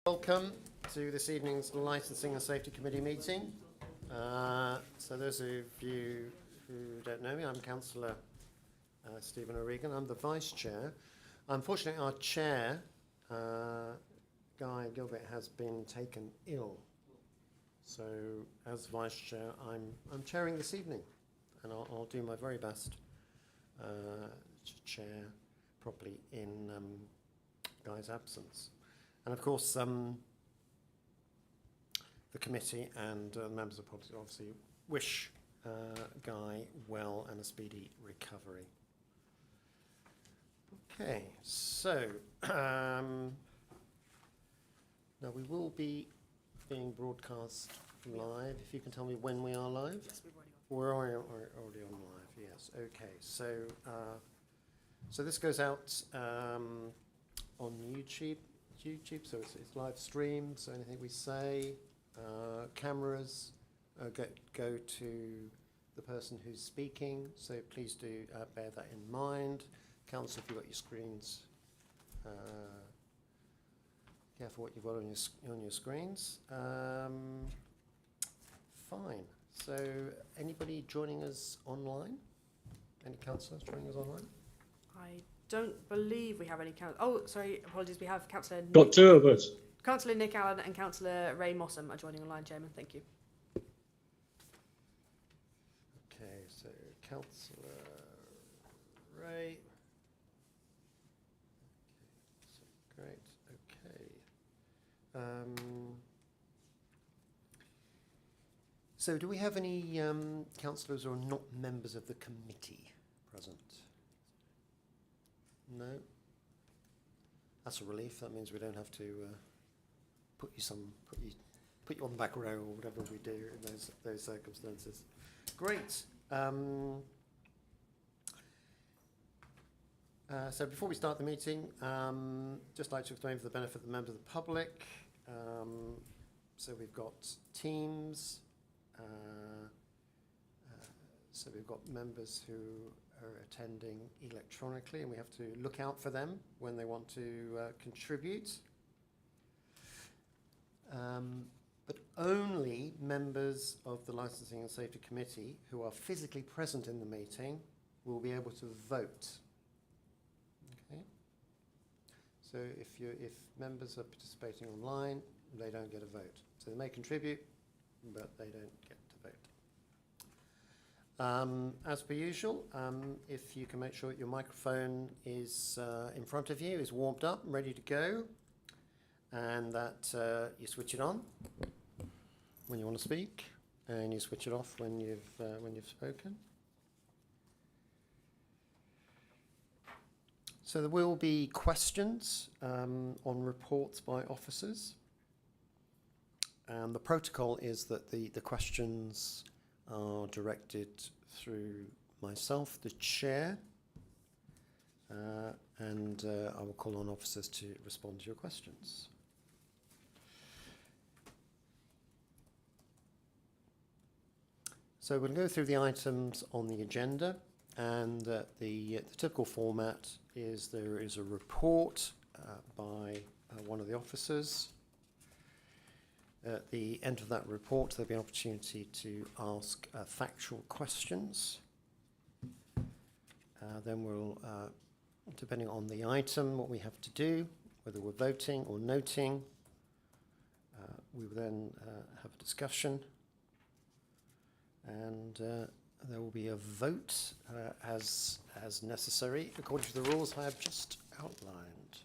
Welcome to this evening's Licensing and Safety Committee meeting. So those of you who don't know me, I'm Councillor Stephen O'Regan. I'm the Vice Chair. Unfortunately, our Chair, Guy Gilbert, has been taken ill. So as Vice Chair, I'm chairing this evening, and I'll do my very best to chair properly in Guy's absence. And of course, the committee and members of policy obviously wish Guy well and a speedy recovery. Okay, so now we will be being broadcast live. If you can tell me when we are live. Yes, we're already on. We're already on live. Yes. Okay. So so this goes out on YouTube, so it's live stream, so anything we say, cameras go to the person who's speaking, so please do bear that in mind. Council, if you've got your screens, careful what you've got on your screens. Fine, so anybody joining us online? Any councillors joining us online? I don't believe we have any apologies. We have Councillor Got two of us. Councillor Nick Allen and Councillor Ray Mossam are joining online, Chairman. Thank you. Okay, so Councillor Ray. Okay, so great. Okay. So do we have any councillors who are not members of the committee present? No. That's a relief. That means we don't have to put you on the back row or whatever we do in those circumstances. Great. So before we start the meeting, just like to explain for the benefit of the members of the public. So we've got teams. So we've got members who are attending electronically, and we have to look out for them when they want to contribute. But only members of the Licensing and Safety Committee who are physically present in the meeting will be able to vote. Okay. So if members are participating online, they don't get a vote. So they may contribute, but they don't get to vote. As per usual, if you can make sure that your microphone is in front of you, is warmed up and ready to go, and that you switch it on when you want to speak, and you switch it off when you've spoken. So there will be questions on reports by officers. And the protocol is that the questions are directed through myself, the chair, and I will call on officers to respond to your questions. So we'll go through the items on the agenda, and the typical format is there is a report by one of the officers. At the end of that report, there'll be an opportunity to ask factual questions. Then we'll, depending on the item, what we have to do, whether we're voting or noting, we will then have a discussion, and there will be a vote as necessary according to the rules I have just outlined.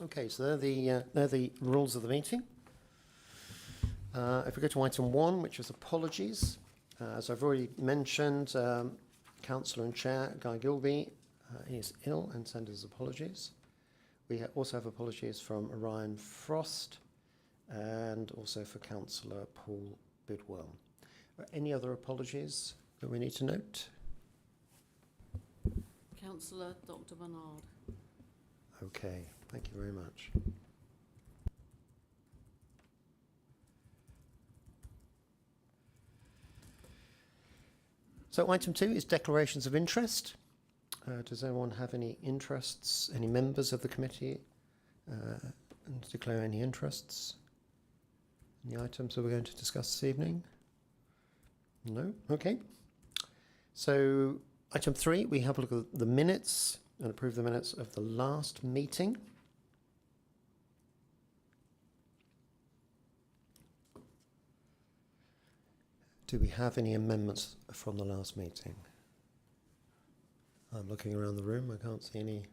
Okay, so they're the rules of the meeting. If we go to item 1, which is apologies, as I've already mentioned, Councillor and Chair Guy Gilbey is ill and sends his apologies. We also have apologies from Orion Frost and also for Councillor Paul Bidwell. Any other apologies that we need to note? Councillor Dr. Bernard. Okay, thank you very much. So item 2 is declarations of interest. Does anyone have any interests, any members of the committee and to declare any interests in the items that we're going to discuss this evening? No? Okay. So, item 3, we have a look at the minutes and approve the minutes of the last meeting. Do we have any amendments from the last meeting? I'm looking around the room. I can't see any.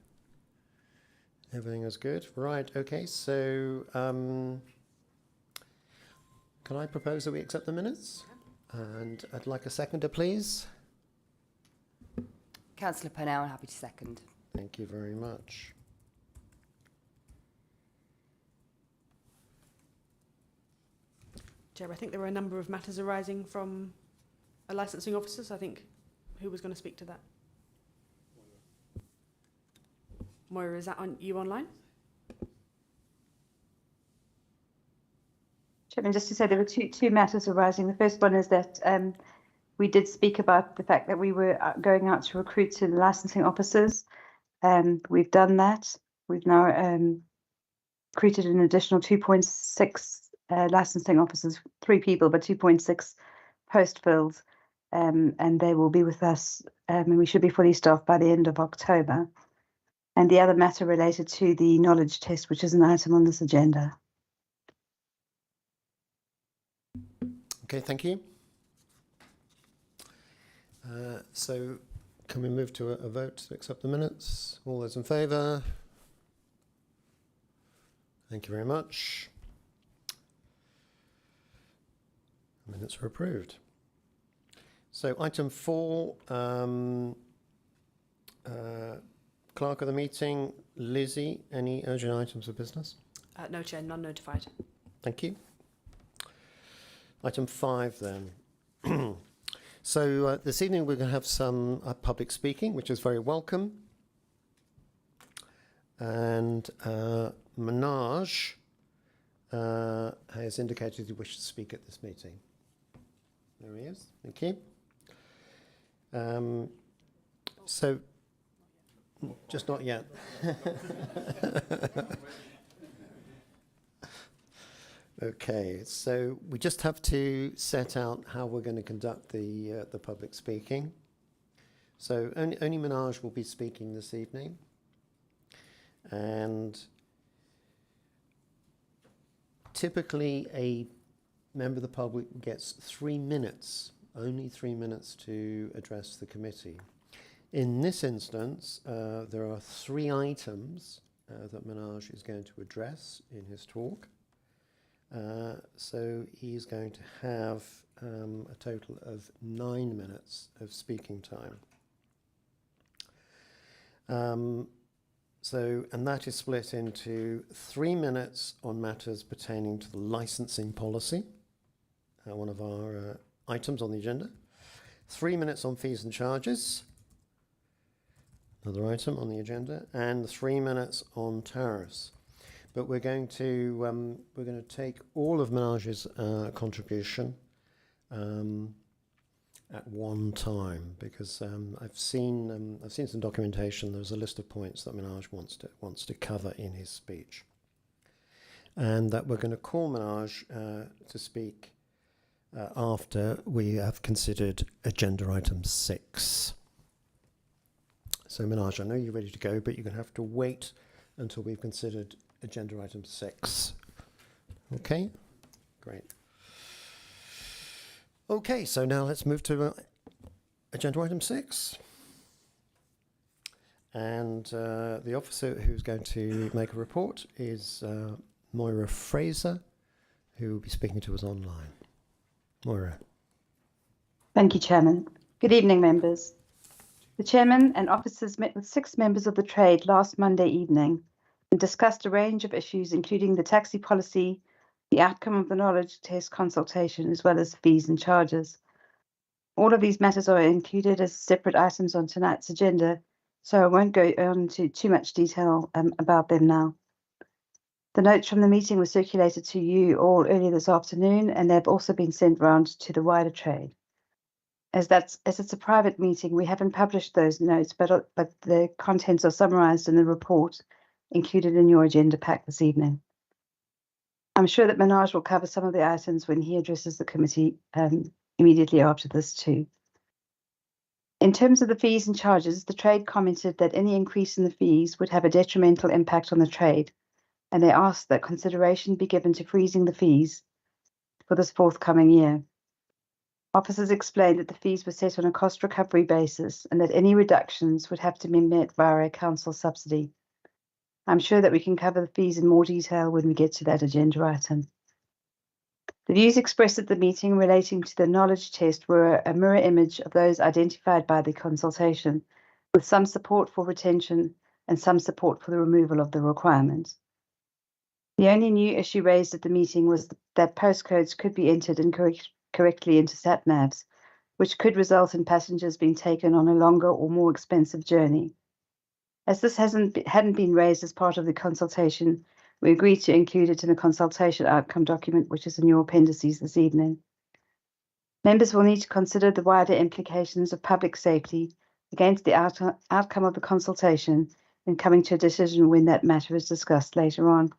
Everything is good. Right. Okay. So, can I propose that we accept the minutes? And I'd like a seconder, please. Councillor Purnell, happy to second. Thank you very much. Chair, I think there were a number of matters arising from licensing officers. I think who was going to speak to that? Moira, is that you online? Chairman, just to say there were two matters arising. The first one is that we did speak about the fact that we were going out to recruit to the licensing officers. We've done that. We've now recruited an additional 2.6 licensing officers, 3 people, but 2.6 post fills, and they will be with us, and we should be fully staffed by the end of October. And the other matter related to the knowledge test, which is an item on this agenda. Okay, thank you. So, can we move to a vote to accept the minutes? All those in favour? Thank you very much. Minutes are approved. So, item 4, clerk of the meeting, Lizzie, any urgent items of business? No, Chair, none notified. Thank you. Item 5 then. So this evening we're going to have some public speaking, which is very welcome. And Manaj has indicated he wishes to speak at this meeting. There he is. Thank you. So, just not yet. Okay, so we just have to set out how we're going to conduct the public speaking. So only Manaj will be speaking this evening, and typically a member of the public gets 3 minutes, only 3 minutes to address the committee. In this instance, there are 3 items that Manaj is going to address in his talk. So he's going to have a total of 9 minutes of speaking time. And that is split into 3 minutes on matters pertaining to the licensing policy, one of our items on the agenda. 3 minutes on fees and charges, another item on the agenda, and 3 minutes on tariffs. But we're going to take all of Manaj's contribution at one time, because I've seen some documentation. There's a list of points that Manaj wants to cover in his speech, and that we're going to call Manaj to speak after we have considered agenda item 6. So Manaj, I know you're ready to go, but you're going to have to wait until we've considered agenda item 6. Okay, great. Okay, so now let's move to agenda item 6. And the officer who's going to make a report is Moira Fraser, who will be speaking to us online. Moira. Thank you, Chairman. Good evening, members. The Chairman and officers met with 6 members of the trade last Monday evening and discussed a range of issues, including the taxi policy, the outcome of the knowledge test consultation, as well as fees and charges. All of these matters are included as separate items on tonight's agenda, so I won't go into too much detail about them now. The notes from the meeting were circulated to you all earlier this afternoon, and they've also been sent round to the wider trade. As it's a private meeting, we haven't published those notes, but the contents are summarised in the report included in your agenda pack this evening. I'm sure that Manoj will cover some of the items when he addresses the committee immediately after this too. In terms of the fees and charges, the trade commented that any increase in the fees would have a detrimental impact on the trade, and they asked that consideration be given to freezing the fees for this forthcoming year. Officers explained that the fees were set on a cost recovery basis and that any reductions would have to be met via a council subsidy. I'm sure that we can cover the fees in more detail when we get to that agenda item. The views expressed at the meeting relating to the knowledge test were a mirror image of those identified by the consultation, with some support for retention and some support for the removal of the requirement. The only new issue raised at the meeting was that postcodes could be entered correctly into sat-navs, which could result in passengers being taken on a longer or more expensive journey. As this hadn't been raised as part of the consultation, we agreed to include it in the consultation outcome document, which is in your appendices this evening. Members will need to consider the wider implications of public safety against the outcome of the consultation in coming to a decision when that matter is discussed later on.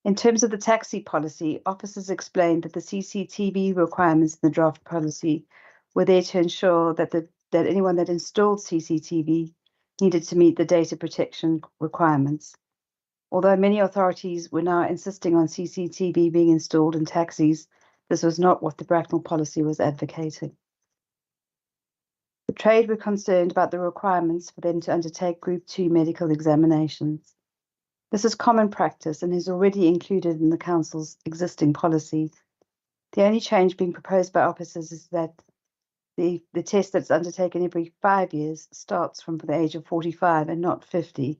In terms of the taxi policy, officers explained that the CCTV requirements in the draft policy were there to ensure that anyone that installed CCTV needed to meet the data protection requirements. Although many authorities were now insisting on CCTV being installed in taxis, this was not what the Bracknell policy was advocating. The trade were concerned about the requirements for them to undertake Group 2 medical examinations. This is common practice and is already included in the Council's existing policy. The only change being proposed by officers is that the test that's undertaken every 5 years starts from the age of 45 and not 50.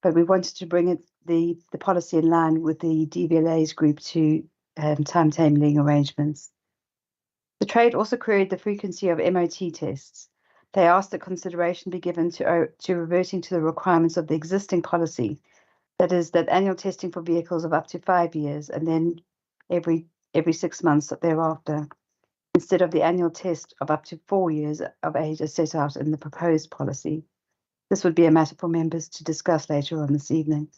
But we wanted to bring the policy in line with the DVLA's Group 2 timetabling arrangements. The trade also queried the frequency of MOT tests. They asked that consideration be given to reverting to the requirements of the existing policy, that is, that annual testing for vehicles of up to 5 years and then every 6 months thereafter, instead of the annual test of up to 4 years of age as set out in the proposed policy. This would be a matter for members to discuss later on this evening.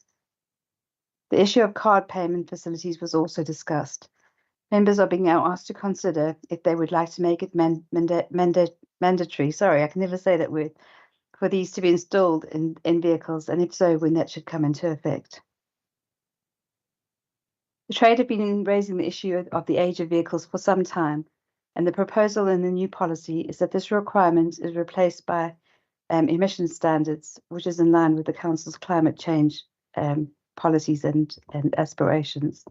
The issue of card payment facilities was also discussed. Members are being now asked to consider if they would like to make it mandatory, sorry, I can never say that word, for these to be installed in vehicles, and if so, when that should come into effect. The trade have been raising the issue of the age of vehicles for some time, and the proposal in the new policy is that this requirement is replaced by emission standards, which is in line with the Council's climate change policies and aspirations.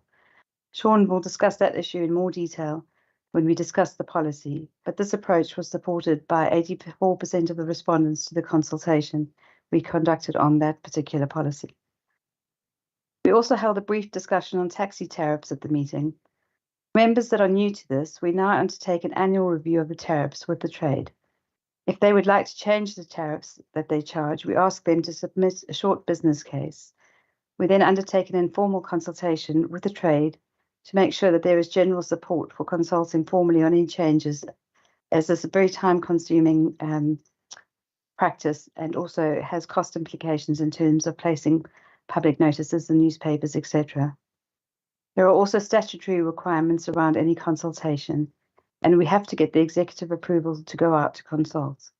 Sean will discuss that issue in more detail when we discuss the policy, but this approach was supported by 84% of the respondents to the consultation we conducted on that particular policy. We also held a brief discussion on taxi tariffs at the meeting. Members that are new to this, we now undertake an annual review of the tariffs with the trade. If they would like to change the tariffs that they charge, we ask them to submit a short business case. We then undertake an informal consultation with the trade to make sure that there is general support for consulting formally on any changes, as this is a very time-consuming practice and also has cost implications in terms of placing public notices in newspapers, etc. There are also statutory requirements around any consultation, and we have to get the executive approval to go out to consult.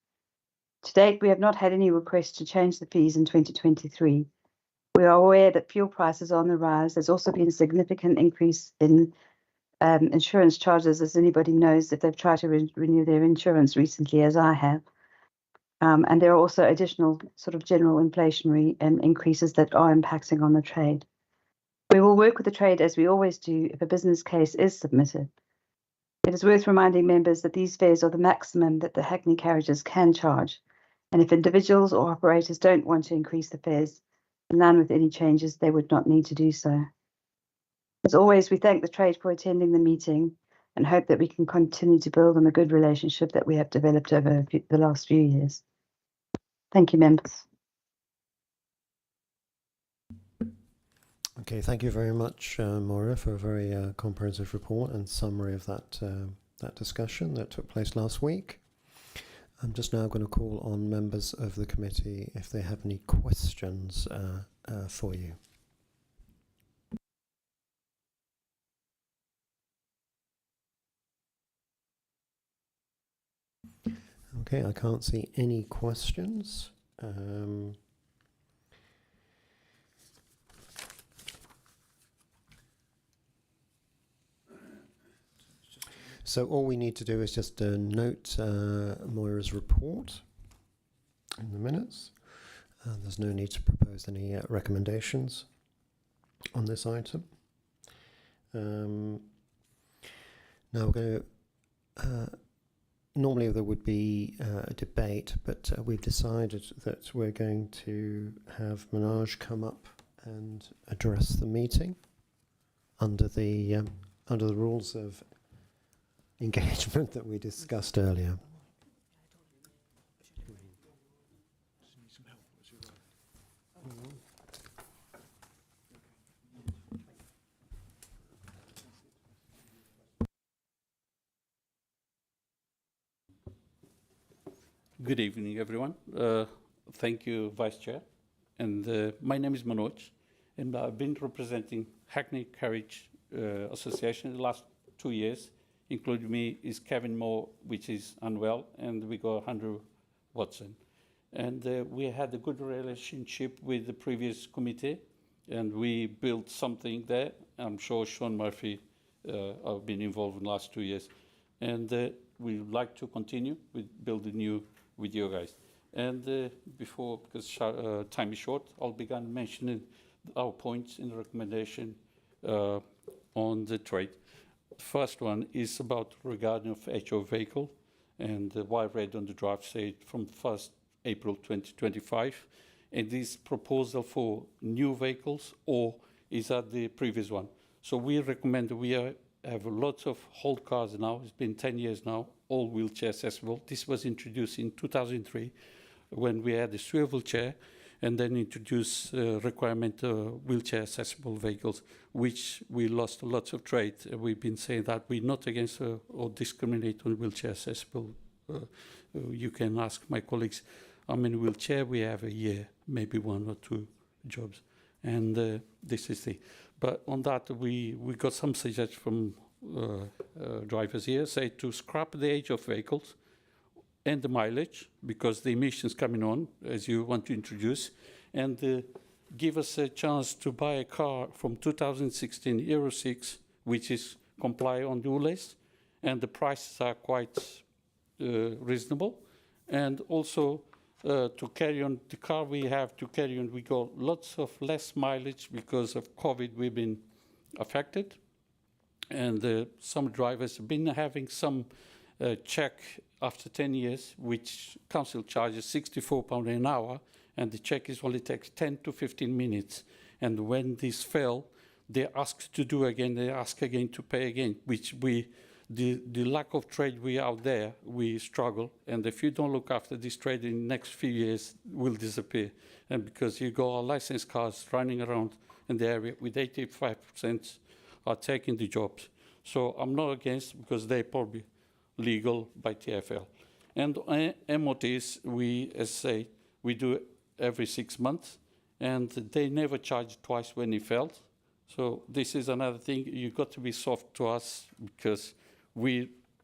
To date, we have not had any requests to change the fees in 2023. We are aware that fuel prices are on the rise. There's also been a significant increase in insurance charges, as anybody knows if they've tried to renew their insurance recently, as I have. And there are also additional sort of general inflationary increases that are impacting on the trade. We will work with the trade as we always do if a business case is submitted. It is worth reminding members that these fares are the maximum that the Hackney carriages can charge, and if individuals or operators don't want to increase the fares in line with any changes, they would not need to do so. As always, we thank the trade for attending the meeting and hope that we can continue to build on the good relationship that we have developed over the last few years. Thank you, members. Okay, thank you very much, Maura, for a very comprehensive report and summary of that discussion that took place last week. I'm just now going to call on members of the committee if they have any questions for you. Okay, I can't see any questions. So all we need to do is just note Moira's report in the minutes. There's no need to propose any recommendations on this item. Now we're going to, normally there would be a debate, but we've decided that we're going to have Manoj come up and address the meeting under the rules of engagement that we discussed earlier. Good evening, everyone. Thank you, Vice Chair. And my name is Manoj, and I've been representing Hackney Carriage Association the last 2 years. Including me is Kevin Moore, which is unwell, and we got Andrew Watson. And we had a good relationship with the previous committee, and we built something there. I'm sure Sean Murphy have been involved in the last 2 years. And we would like to continue with building new with you guys. And before, because time is short, I'll begin mentioning our points in the recommendation on the trade. First one is about regarding of HO vehicle, and what I read on the draft said from 1st April 2025, and this proposal for new vehicles, or is that the previous one? So we recommend, we have lots of old cars now, it's been 10 years now, all wheelchair accessible. This was introduced in 2003 when we had a swivel chair, and then introduced requirement wheelchair accessible vehicles, which we lost lots of trade. We've been saying that we're not against or discriminate on wheelchair accessible. You can ask my colleagues how many wheelchair we have a year, maybe 1 or 2 jobs. And this is the, but on that we got some suggestions from drivers here, say to scrap the age of vehicles, and the mileage, because the emissions coming on, as you want to introduce, and give us a chance to buy a car from 2016 Euro 6, which is comply on dual list, and the prices are quite reasonable. And also to carry on the car we have to carry on, we got lots of less mileage because of COVID, we've been affected. And some drivers have been having some check after 10 years, which council charges £64 an hour, and the check is only takes 10 to 15 minutes. And when this fail, they ask to do again, they ask again to pay again, which we, the lack of trade we out there, we struggle. And if you don't look after this trade in the next few years, will disappear. And because you got licensed cars running around in the area with 85% are taking the jobs. So I'm not against, because they probably legal by TfL. And MOTs, we, as say, we do every 6 months, and they never charge twice when it failed. So this is another thing, you got to be soft to us, because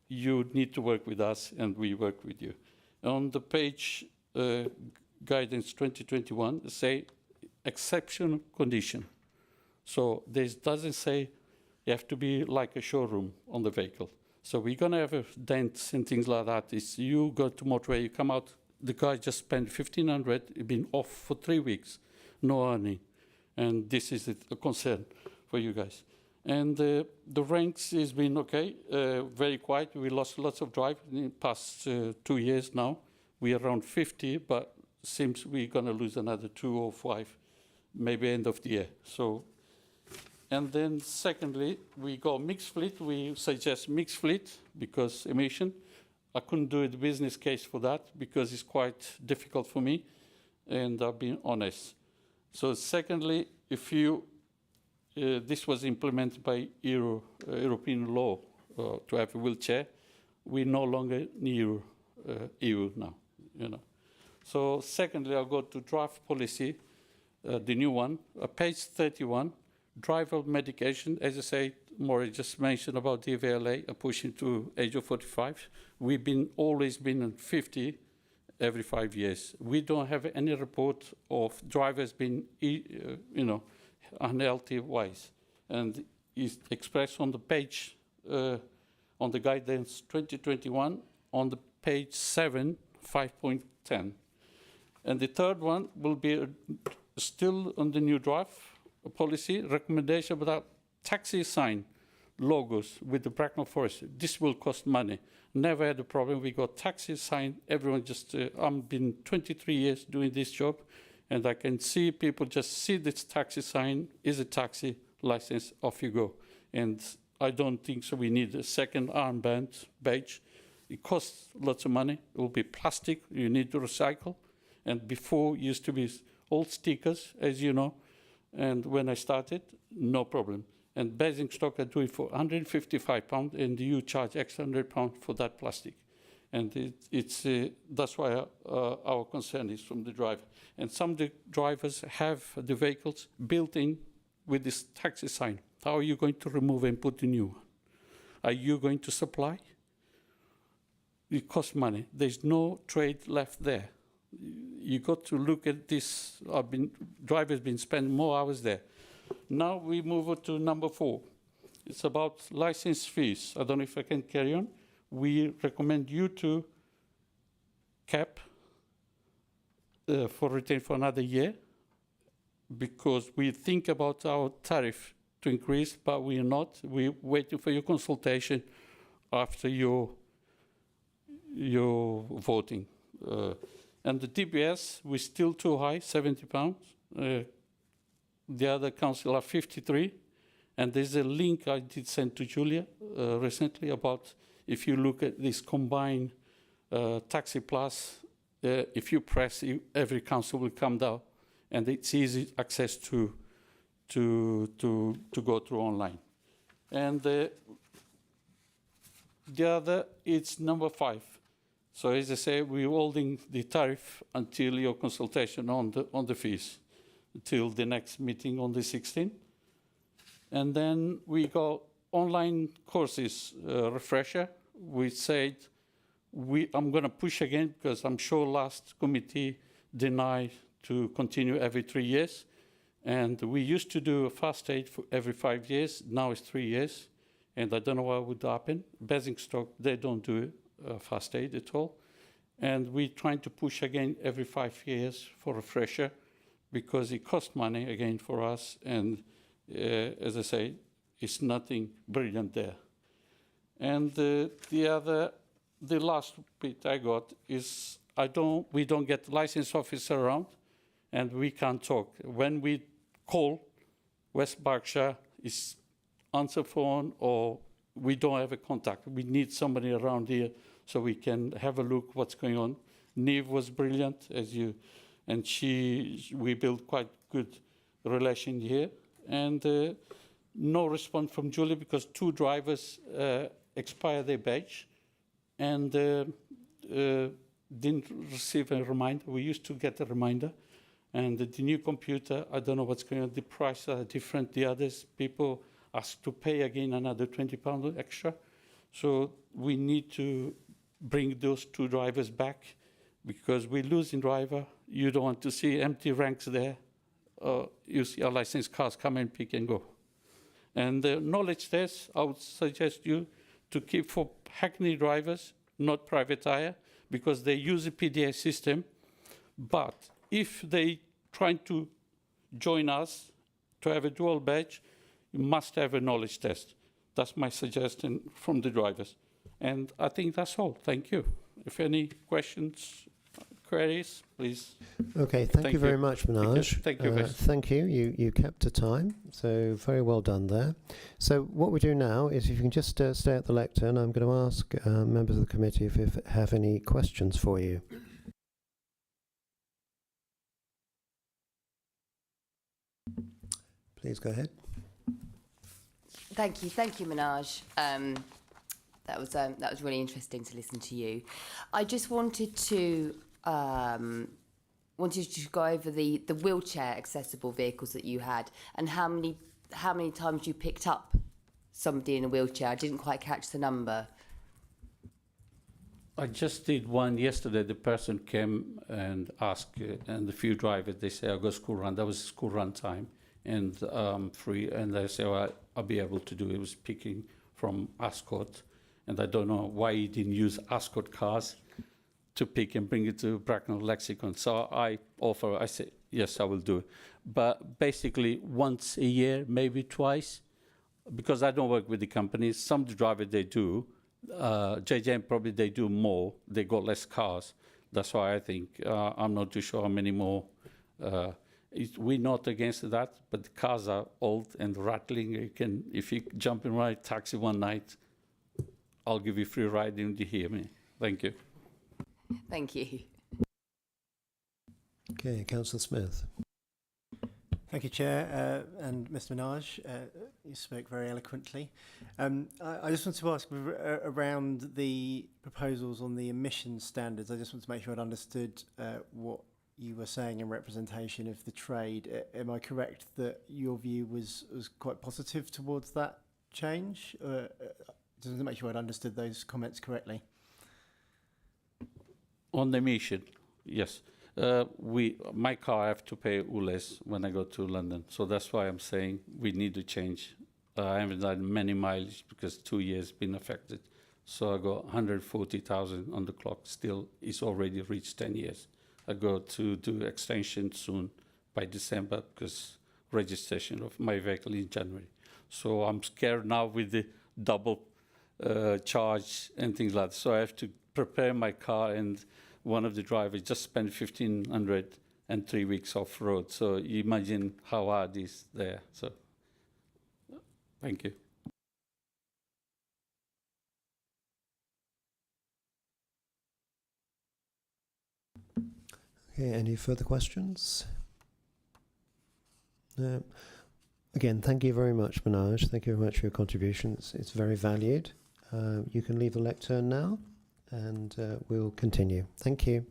you need to work with us, and we work with you. On the page, guidance 2021, say exceptional condition. So this doesn't say you have to be like a showroom on the vehicle. So we're going to have dents and things like that. It's you go to motorway, you come out, the guy just spent 1,500, it's been off for 3 weeks, no earning. And this is a concern for you guys. And the ranks has been okay, very quiet. We lost lots of drive in the past 2 years now. We're around 50, but seems we're going to lose another 2 or 5, maybe end of the year. So. And then secondly, we go mixed fleet. We suggest mixed fleet because emission. I couldn't do a business case for that because it's quite difficult for me, and I've been honest. So secondly, if you, this was implemented by European law to have a wheelchair, we no longer need EU now, you know. So secondly, I'll go to draft policy, the new one, page 31. Driver medication, as I say, Maury just mentioned about the VLA pushing to age of 45. We've always been on 50 every 5 years. We don't have any report of drivers being, unhealthy wise. And it's expressed on the page, on the guidance 2021, on the page 7, 5.10. And the third one will be still on the new draft policy recommendation about taxi sign logos with the Bracknell Forest. This will cost money. Never had a problem. We got taxi sign. Everyone just, I've been 23 years doing this job, and I can see people just see this taxi sign, is a taxi license, off you go. And I don't think so. We need a second armband badge. It costs lots of money. It will be plastic. You need to recycle. And before used to be old stickers, as you know. And when I started, no problem. And Basingstoke are doing for £155, and you charge extra £100 for that plastic. And that's why our concern is from the driver. And some of the drivers have the vehicles built in with this taxi sign. How are you going to remove and put the new one? Are you going to supply? It costs money. There's no trade left there. You got to look at this. Drivers been spending more hours there. Now we move on to number 4. It's about license fees. I don't know if I can carry on. We recommend you to cap for retain for another year, because we think about our tariff to increase, but we are not. We're waiting for your consultation after your voting. And the DBS, we're still too high, £70. The other council are 53. And there's a link I did send to Julia recently about if you look at this combined Taxi Plus, if you press, every council will come down, and it's easy access to go through online. And the other, it's number 5. So as I say, we're holding the tariff until your consultation on the fees, until the next meeting on the 16th. And then we got online courses, refresher. We said, I'm going to push again, because I'm sure last committee denied to continue every 3 years. And we used to do a fast aid for every 5 years. Now it's 3 years. And I don't know what would happen. Basingstoke, they don't do fast aid at all. And we're trying to push again every 5 years for refresher, because it costs money again for us. And as I say, it's nothing brilliant there. And the last bit I got is we don't get licensed officer around, and we can't talk. When we call West Berkshire, it's answer phone, or we don't have a contact. We need somebody around here so we can have a look what's going on. Neve was brilliant, and we built quite good relation here. And no response from Julie, because 2 drivers expired their badge and didn't receive a reminder. We used to get a reminder. And the new computer, I don't know what's going on. The prices are different. The others, people ask to pay again another £20 extra. So we need to bring those 2 drivers back, because we're losing driver. You don't want to see empty ranks there. You see our licensed cars come and pick and go. And the knowledge test, I would suggest you to keep for Hackney drivers, not private hire, because they use the PDA system. But if they trying to join us to have a dual badge, you must have a knowledge test. That's my suggestion from the drivers. And I think that's all. Thank you. If any questions, queries, please. Okay, thank you very much, Manoj. Thank you. Thank you. You kept to time, so very well done there. So what we do now is, if you can just stay at the lectern, I'm going to ask members of the committee if they have any questions for you. Please go ahead. Thank you, Manoj. That was really interesting to listen to you. I just wanted to go over the wheelchair accessible vehicles that you had, and how many times you picked up somebody in a wheelchair? I didn't quite catch the number. I just did one yesterday. The person came and asked, and the few drivers, they say, I'll go school run. That was school run time, and free. And they say, well, I'll be able to do it. It was picking from Ascot, and I don't know why he didn't use Ascot cars to pick and bring it to Bracknell Lexicon. So I said, yes, I will do it. But basically once a year, maybe twice, because I don't work with the companies. Some drivers, they do. JJM probably they do more. They got less cars. That's why I think I'm not too sure how many more. We're not against that, but the cars are old and rattling. If you jump in my taxi one night, I'll give you free ride and you hear me. Thank you. Thank you. Okay, Councillor Smith. Thank you, Chair, and Mr. Minaj. You spoke very eloquently. I just want to ask around the proposals on the emission standards. I just want to make sure I'd understood what you were saying in representation of the trade. Am I correct that your view was quite positive towards that change? Just to make sure I'd understood those comments correctly. On the emission, yes. My car, I have to pay ULEZ when I go to London. So that's why I'm saying we need to change. I haven't done many mileage because 2 years been affected. So I got 140,000 on the clock. Still, it's already reached 10 years. I go to do extension soon by December because registration of my vehicle in January. So I'm scared now with the double charge and things like that. So I have to prepare my car, and one of the drivers just spent 1,500 and 3 weeks off road. So you imagine how hard it is there. So thank you. Okay, any further questions? No. Again, thank you very much, Minaj. Thank you very much for your contributions. It's very valued. You can leave the lectern now, and we'll continue. Thank you.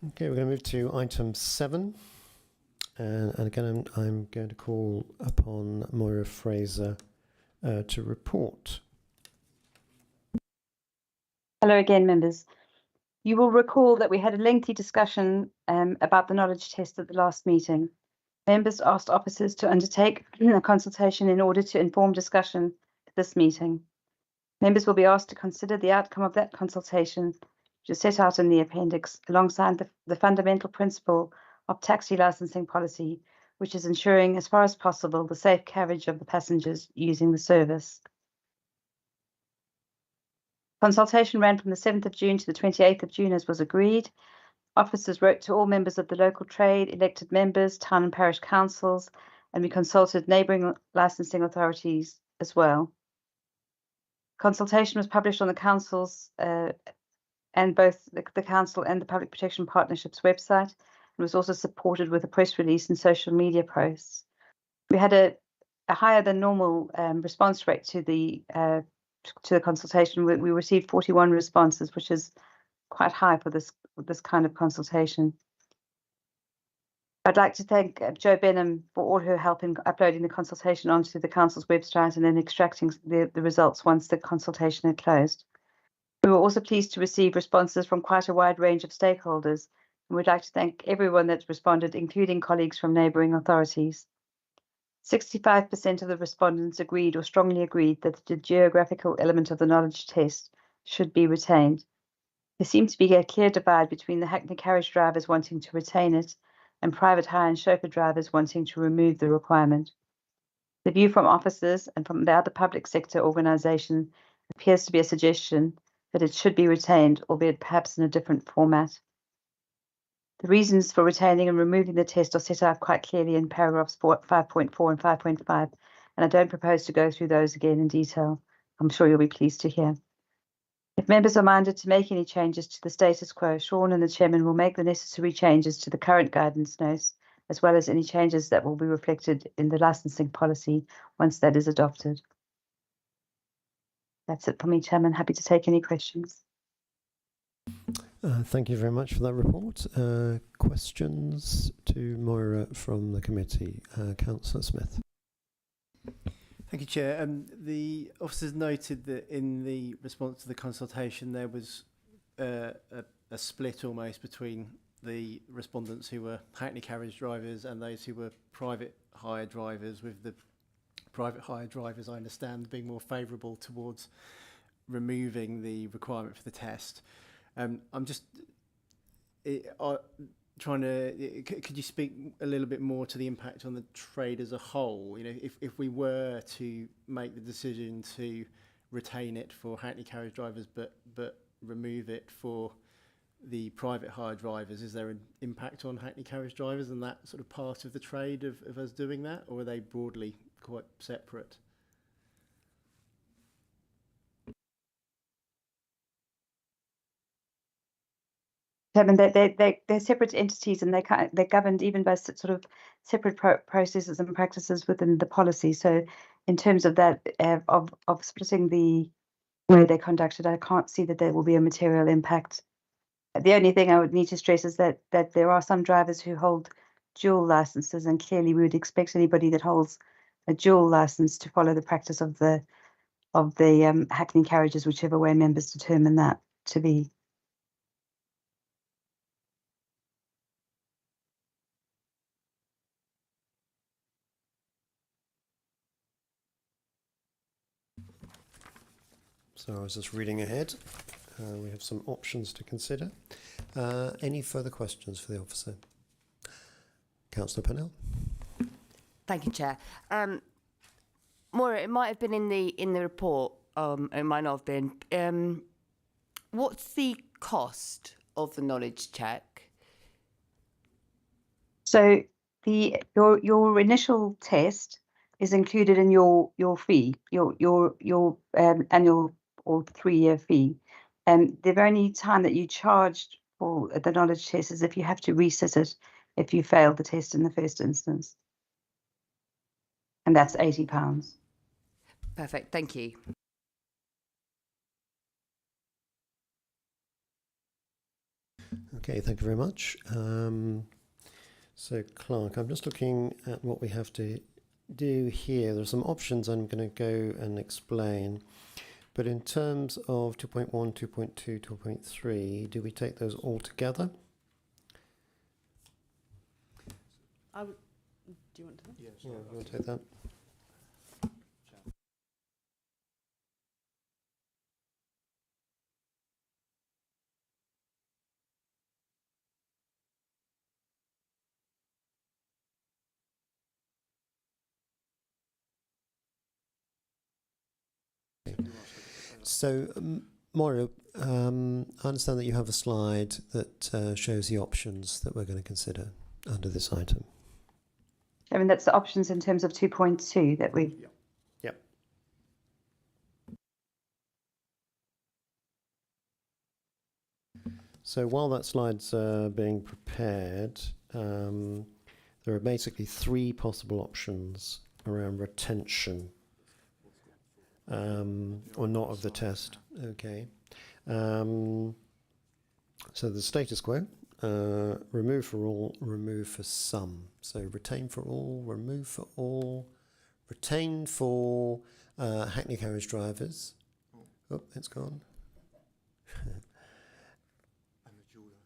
Okay, we're going to move to item 7. And again, I'm going to call upon Moira Fraser to report. Hello again, members. You will recall that we had a lengthy discussion about the knowledge test at the last meeting. Members asked officers to undertake a consultation in order to inform discussion at this meeting. Members will be asked to consider the outcome of that consultation, which is set out in the appendix, alongside the fundamental principle of taxi licensing policy, which is ensuring, as far as possible, the safe carriage of the passengers using the service. Consultation ran from the 7th of June to the 28th of June, as was agreed. Officers wrote to all members of the local trade, elected members, town and parish councils, and we consulted neighbouring licensing authorities as well. Consultation was published on the council's and both the council and the Public Protection Partnership's website, and was also supported with a press release and social media posts. We had a higher than normal response rate to the consultation. We received 41 responses, which is quite high for this kind of consultation. I'd like to thank Jo Benham for all her help in uploading the consultation onto the council's website and then extracting the results once the consultation had closed. We were also pleased to receive responses from quite a wide range of stakeholders, and we'd like to thank everyone that responded, including colleagues from neighbouring authorities. 65% of the respondents agreed or strongly agreed that the geographical element of the knowledge test should be retained. There seemed to be a clear divide between the Hackney carriage drivers wanting to retain it and private hire and chauffeur drivers wanting to remove the requirement. The view from officers and from the other public sector organisation appears to be a suggestion that it should be retained, albeit perhaps in a different format. The reasons for retaining and removing the test are set out quite clearly in paragraphs 5.4 and 5.5, and I don't propose to go through those again in detail. I'm sure you'll be pleased to hear. If members are minded to make any changes to the status quo, Sean and the chairman will make the necessary changes to the current guidance notes, as well as any changes that will be reflected in the licensing policy once that is adopted. That's it for me, Chairman. Happy to take any questions. Thank you very much for that report. Questions to Moira from the committee? Councillor Smith. Thank you, Chair. The officers noted that in the response to the consultation, there was a split almost between the respondents who were Hackney carriage drivers and those who were private hire drivers, with the private hire drivers, I understand, being more favourable towards removing the requirement for the test. I'm just trying to, could you speak a little bit more to the impact on the trade as a whole? You know, if we were to make the decision to retain it for Hackney carriage drivers, but remove it for the private hire drivers, is there an impact on Hackney carriage drivers and that sort of part of the trade of us doing that, or are they broadly quite separate? Chairman, they're separate entities, and they're governed even by sort of separate processes and practices within the policy. So, in terms of that, of splitting the way they're conducted, I can't see that there will be a material impact. The only thing I would need to stress is that there are some drivers who hold dual licenses, and clearly we would expect anybody that holds a dual license to follow the practice of the Hackney carriages, whichever way members determine that to be. So I was just reading ahead. We have some options to consider. Any further questions for the officer? Councillor Pennell. Thank you, Chair. Maura, it might have been in the report, it might not have been. What's the cost of the knowledge check? So your initial test is included in your fee, your annual or 3-year fee. And the only time that you charged for the knowledge test is if you have to resit it if you failed the test in the first instance. And that's £80. Perfect, thank you. Okay, thank you very much. So, Clark, I'm just looking at what we have to do here. There's some options I'm going to go and explain. But in terms of 2.1, 2.2, 2.3, do we take those all together? Do you want to? Yeah, we'll take that. So, Moira, I understand that you have a slide that shows the options that we're going to consider under this item. I mean, that's the options in terms of 2.2 that we... Yep. So while that slide's being prepared, there are basically 3 possible options around retention. Or not of the test. Okay. So the status quo, remove for all, remove for some. So retain for all, remove for all, retain for Hackney carriage drivers. Oh, it's gone.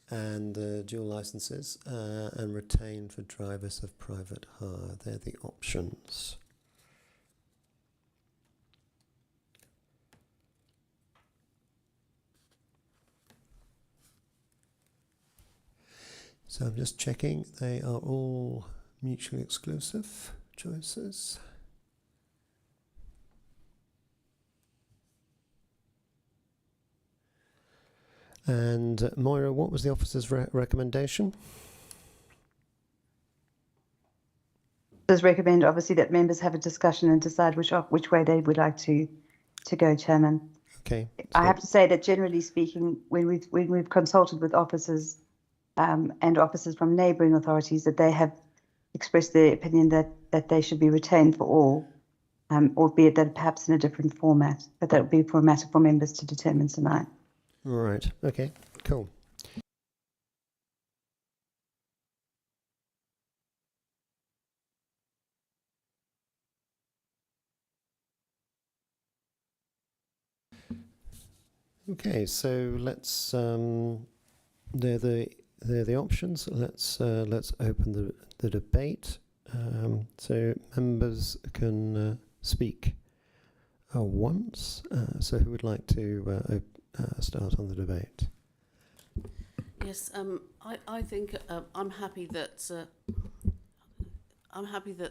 And dual licenses, and retain for drivers of private hire. They're the options. So I'm just checking, they are all mutually exclusive choices. And Moira, what was the officer's recommendation? Does recommend obviously that members have a discussion and decide which way they would like to go, Chairman. Okay. I have to say that generally speaking, when we've consulted with officers and officers from neighbouring authorities, that they have expressed their opinion that they should be retained for all, albeit that perhaps in a different format, but that would be for a matter for members to determine tonight. Right. Okay. Cool. Okay, so let's they're the options. Let's open the debate. So members can speak once. So who would like to start on the debate? Yes, I think I'm happy that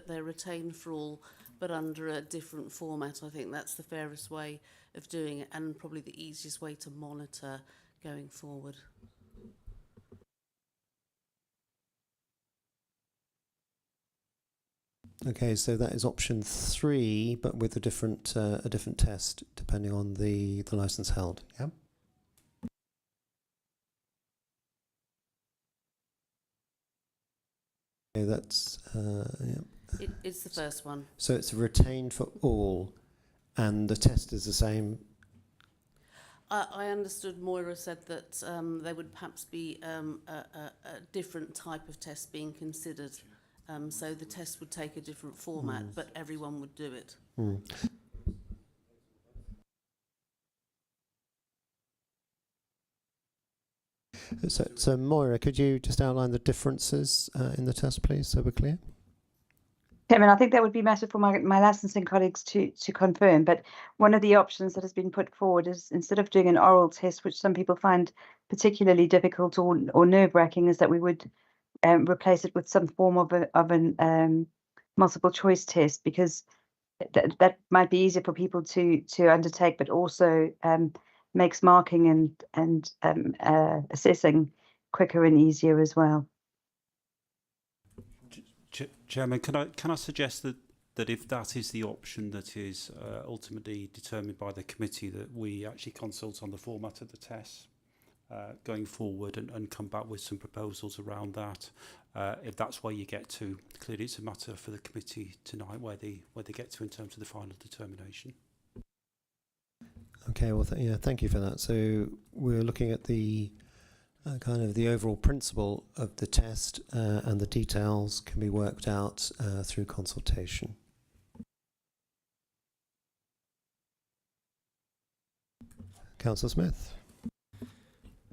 they're retained for all, but under a different format. I think that's the fairest way of doing it, and probably the easiest way to monitor going forward. Okay, so that is option 3, but with a different test depending on the license held. Yeah. Okay, that's yeah. It's the first one. So it's retained for all, and the test is the same. I understood Moira said that there would perhaps be a different type of test being considered. So the test would take a different format, but everyone would do it. So Moira, could you just outline the differences in the test, please, so we're clear? Chairman, I think that would be matter for my licensing colleagues to confirm, but one of the options that has been put forward is, instead of doing an oral test, which some people find particularly difficult or nerve-wracking, is that we would replace it with some form of an multiple choice test, because that might be easier for people to undertake, but also makes marking and assessing quicker and easier as well. Chairman, can I suggest that if that is the option that is ultimately determined by the committee, that we actually consult on the format of the test going forward and come back with some proposals around that. If that's where you get to, clearly it's a matter for the committee tonight where they get to in terms of the final determination. Okay, well, yeah, thank you for that. So we're looking at the kind of the overall principle of the test, and the details can be worked out through consultation. Councillor Smith.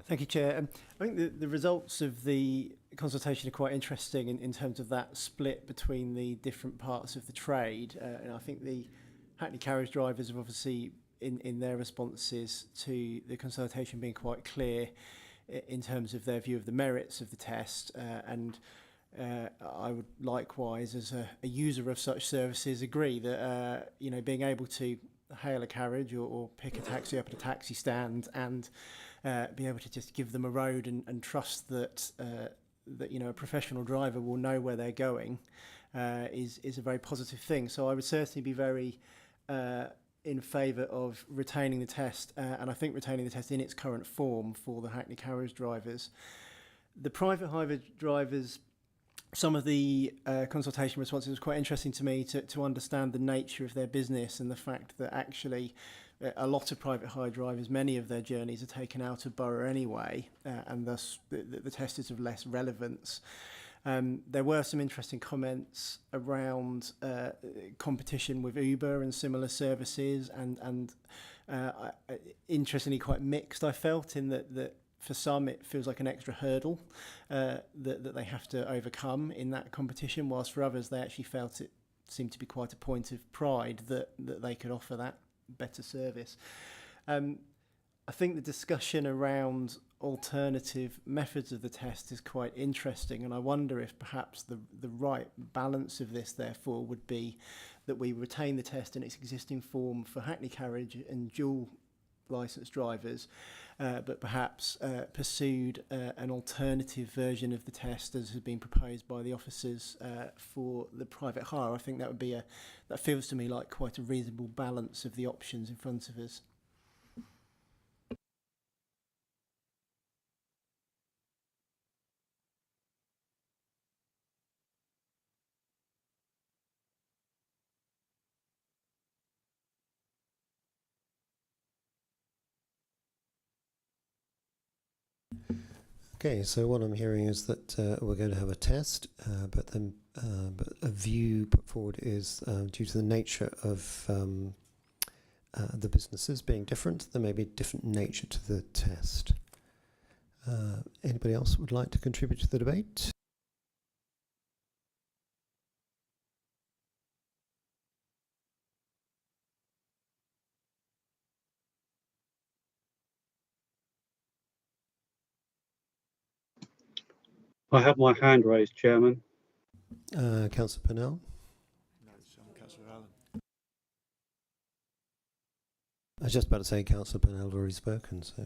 Thank you, Chair. I think the results of the consultation are quite interesting in terms of that split between the different parts of the trade. And I think the Hackney carriage drivers have obviously, in their responses to the consultation, been quite clear in terms of their view of the merits of the test. And I would likewise, as a user of such services, agree that being able to hail a carriage or pick a taxi up at a taxi stand and be able to just give them a road and trust that a professional driver will know where they're going is a very positive thing. So I would certainly be very in favour of retaining the test, and I think retaining the test in its current form for the Hackney carriage drivers. The private hire drivers, some of the consultation responses was quite interesting to me to understand the nature of their business and the fact that actually a lot of private hire drivers, many of their journeys are taken out of borough anyway, and thus the test is of less relevance. There were some interesting comments around competition with Uber and similar services, and interestingly quite mixed, I felt, in that for some it feels like an extra hurdle that they have to overcome in that competition, whilst for others they actually felt it seemed to be quite a point of pride that they could offer that better service. I think the discussion around alternative methods of the test is quite interesting, and I wonder if perhaps the right balance of this therefore would be that we retain the test in its existing form for Hackney carriage and dual licensed drivers, but perhaps pursued an alternative version of the test as has been proposed by the officers for the private hire. I think that would be that feels to me like quite a reasonable balance of the options in front of us. Okay, so what I'm hearing is that we're going to have a test, but a view put forward is due to the nature of the businesses being different, there may be different nature to the test. Anybody else would like to contribute to the debate? I have my hand raised, Chairman. Councillor Purnell? No, it's Councillor Allen. I was just about to say Councillor Purnell had already spoken, so.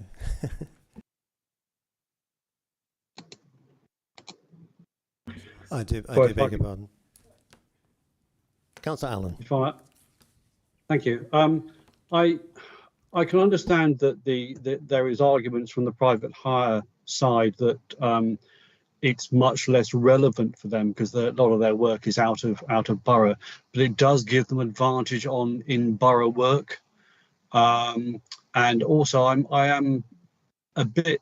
I do beg your pardon. Councillor Allen. Thank you. I can understand that there is arguments from the private hire side that it's much less relevant for them because a lot of their work is out of borough, but it does give them advantage in borough work. And also, I am a bit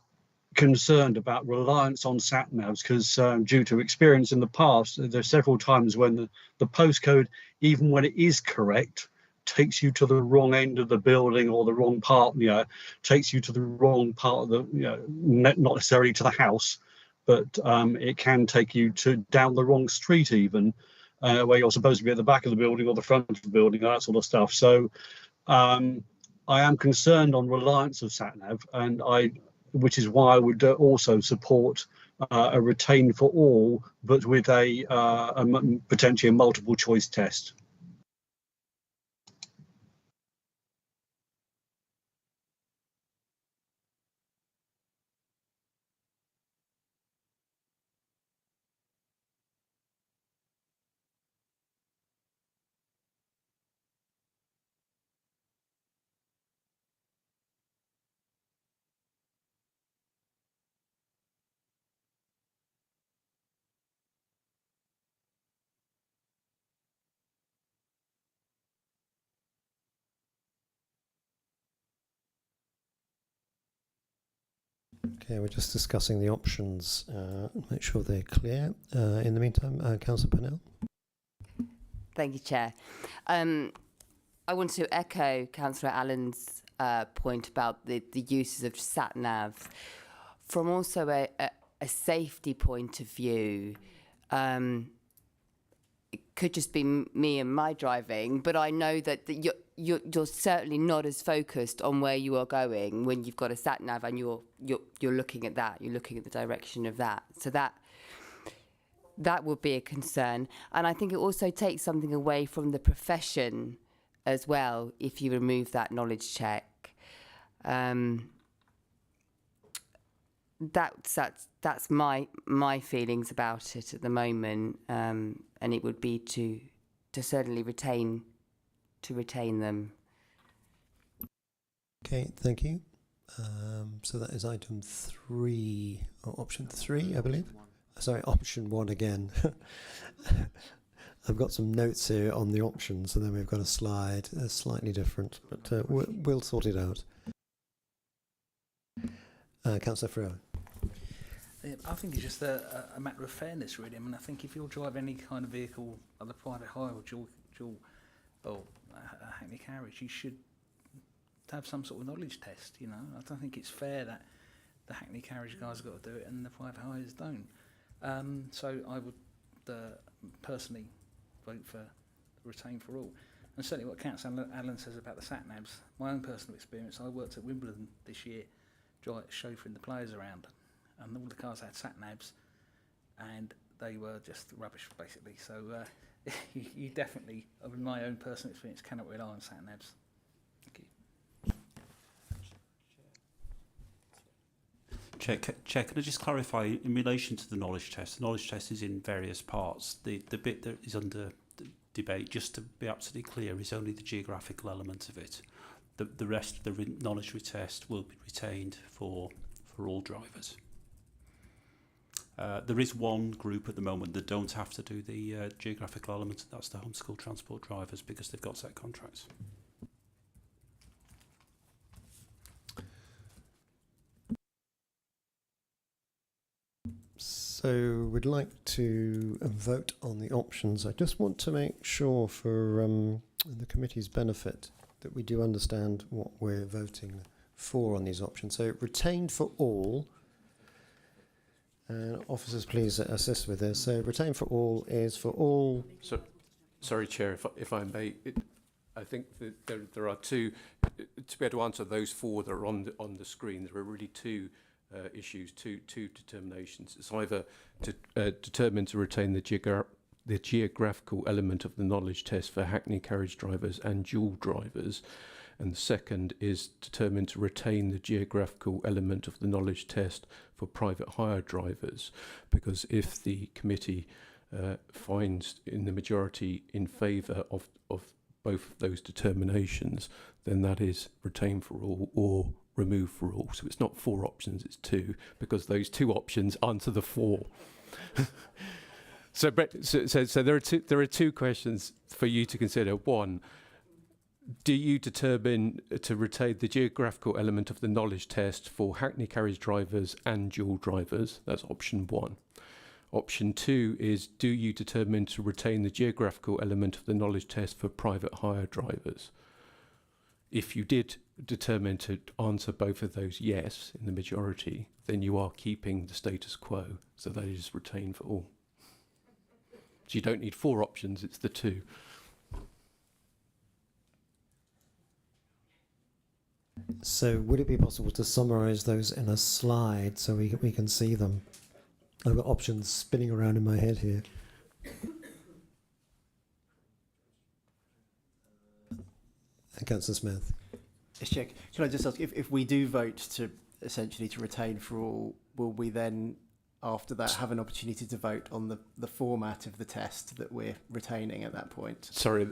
concerned about reliance on sat navs because due to experience in the past, there's several times when the postcode, even when it is correct, takes you to the wrong end of the building or the wrong part, takes you to the wrong part of the, not necessarily to the house, but it can take you down the wrong street even, where you're supposed to be at the back of the building or the front of the building, that sort of stuff. So I am concerned on reliance of sat nav, and which is why I would also support a retain for all, but with potentially a multiple choice test. Okay, we're just discussing the options. Make sure they're clear. In the meantime, Councillor Purnell. Thank you, Chair. I want to echo Councillor Allen's point about the uses of sat nav. From also a safety point of view, it could just be me and my driving, but I know that you're certainly not as focused on where you are going when you've got a sat nav and you're looking at that, you're looking at the direction of that. So that would be a concern. And I think it also takes something away from the profession as well if you remove that knowledge check. That's my feelings about it at the moment, and it would be to certainly retain them. Okay, thank you. So that is item 3, or option 3, I believe. Sorry, option 1 again. I've got some notes here on the options, and then we've got a slide slightly different, but we'll sort it out. Councillor Frewer. I think it's just a matter of fairness, really. I mean, I think if you'll drive any kind of vehicle, either private hire or dual or Hackney carriage, you should have some sort of knowledge test. I don't think it's fair that the Hackney carriage guys have got to do it and the private hires don't. So I would personally vote for retain for all. And certainly what Councillor Allen says about the sat navs, my own personal experience, I worked at Wimbledon this year, chauffeuring the players around, and all the cars had sat navs, and they were just rubbish basically. So you definitely, in my own personal experience, cannot rely on sat navs. Thank you. Chair, can I just clarify in relation to the knowledge test? The knowledge test is in various parts. The bit that is under debate, just to be absolutely clear, is only the geographical element of it. The rest of the knowledge test will be retained for all drivers. There is one group at the moment that don't have to do the geographical element, and that's the homeschool transport drivers, because they've got set contracts. So we'd like to vote on the options. I just want to make sure for the committee's benefit that we do understand what we're voting for on these options. So retained for all. Officers, please assist with this. So retain for all is for all. So, sorry, Chair, if I may, I think that there are two, to be able to answer those four that are on the screen, there are really two issues, two determinations. It's either to determine to retain the geographical element of the knowledge test for Hackney carriage drivers and dual drivers, and the second is determined to retain the geographical element of the knowledge test for private hire drivers, because if the committee finds in the majority in favour of both of those determinations, then that is retain for all or remove for all. So it's not four options, it's two, because those two options answer the four. So there are two questions for you to consider. One, do you determine to retain the geographical element of the knowledge test for Hackney carriage drivers and dual drivers? That's option one. Option two is, do you determine to retain the geographical element of the knowledge test for private hire drivers? If you did determine to answer both of those yes in the majority, then you are keeping the status quo. So that is retained for all. So you don't need four options, it's the two. So would it be possible to summarise those in a slide so we can see them? I've got options spinning around in my head here. Councillor Smith. Yes, Chair. Can I just ask, if we do vote to essentially to retain for all, will we then, after that, have an opportunity to vote on the format of the test that we're retaining at that point? Sorry,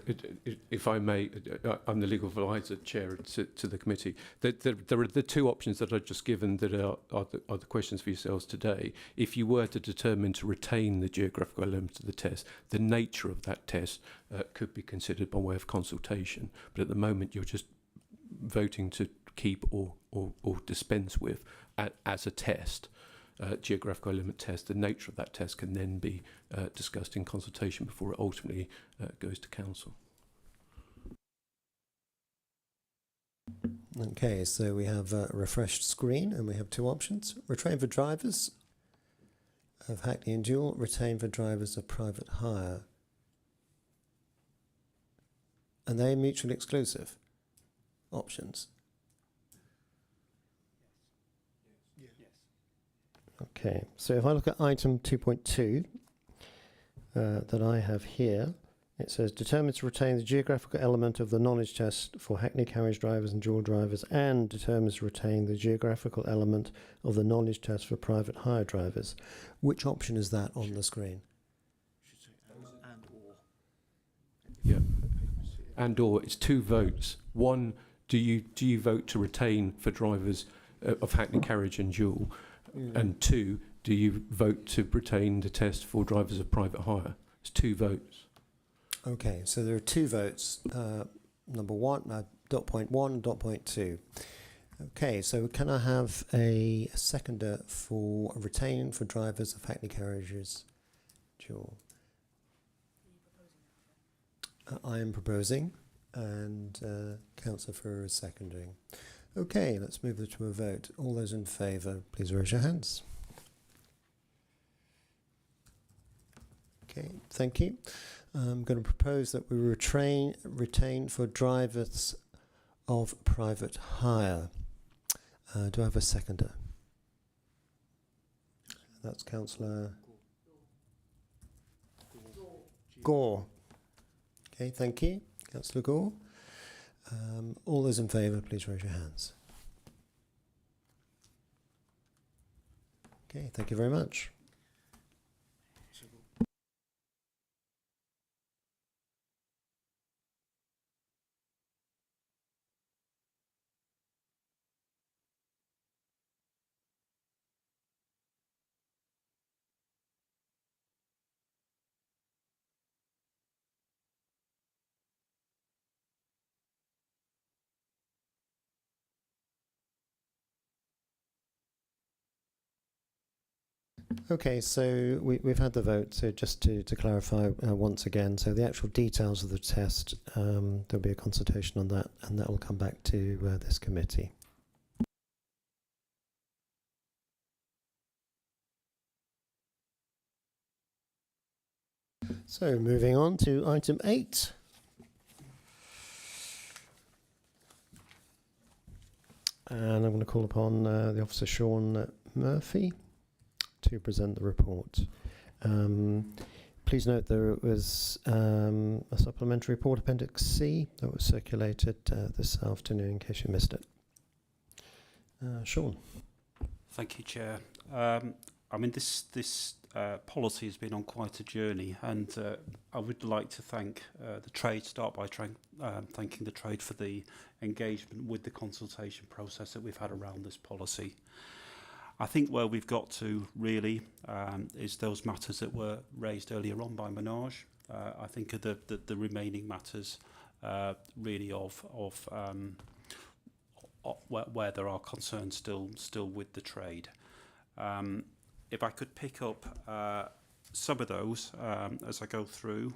if I may, I'm the legal advisor chair to the committee. There are the two options that I've just given that are the questions for yourselves today. If you were to determine to retain the geographical element of the test, the nature of that test could be considered by way of consultation. But at the moment, you're just voting to keep or dispense with as a test. Geographical element test, the nature of that test can then be discussed in consultation before it ultimately goes to council. Okay, so we have a refreshed screen and we have two options. Retain for drivers of Hackney and dual, retain for drivers of private hire. And they mutually exclusive options. Okay, so if I look at item 2.2 that I have here, it says determine to retain the geographical element of the knowledge test for Hackney carriage drivers and dual drivers, and determines to retain the geographical element of the knowledge test for private hire drivers. Which option is that on the screen? Yeah, and or it's two votes. One, do you vote to retain for drivers of Hackney carriage and dual? And two, do you vote to retain the test for drivers of private hire? It's two votes. Okay, so there are two votes. Number one, dot point one and dot point two. Okay, so can I have a seconder for retain for drivers of Hackney carriages dual? I am proposing, and Councillor Ferrer is seconding. Okay, let's move to a vote. All those in favour, please raise your hands. Okay, thank you. I'm going to propose that we retain for drivers of private hire. Do I have a seconder? That's Councillor Gore. Okay, thank you. Councillor Gore. All those in favour, please raise your hands. Okay, thank you very much. Okay, so we've had the vote. So just to clarify once again, so the actual details of the test, there'll be a consultation on that, and that will come back to this committee. So moving on to item 8. And I'm going to call upon the Officer Sean Murphy to present the report. Please note there was a supplementary report, Appendix C, that was circulated this afternoon in case you missed it. Sean. Thank you, Chair. I mean, this policy has been on quite a journey, and I would like to thank the trade, start by thanking the trade for the engagement with the consultation process that we've had around this policy. I think where we've got to really is those matters that were raised earlier on by Manoj. I think of the remaining matters really of where there are concerns still with the trade. If I could pick up some of those as I go through.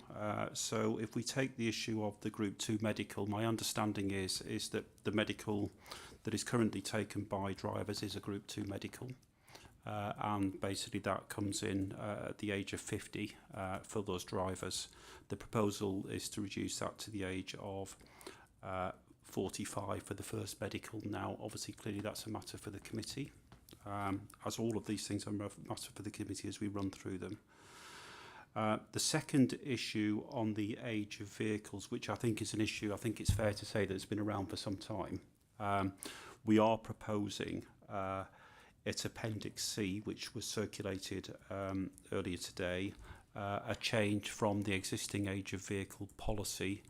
So if we take the issue of the Group 2 medical, my understanding is that the medical that is currently taken by drivers is a Group 2 medical. And basically that comes in at the age of 50 for those drivers. The proposal is to reduce that to the age of 45 for the first medical. Now, obviously, clearly that's a matter for the committee. As all of these things are a matter for the committee as we run through them. The second issue on the age of vehicles, which I think is an issue, I think it's fair to say that it's been around for some time. We are proposing it's Appendix C, which was circulated earlier today, a change from the existing age of vehicle policy,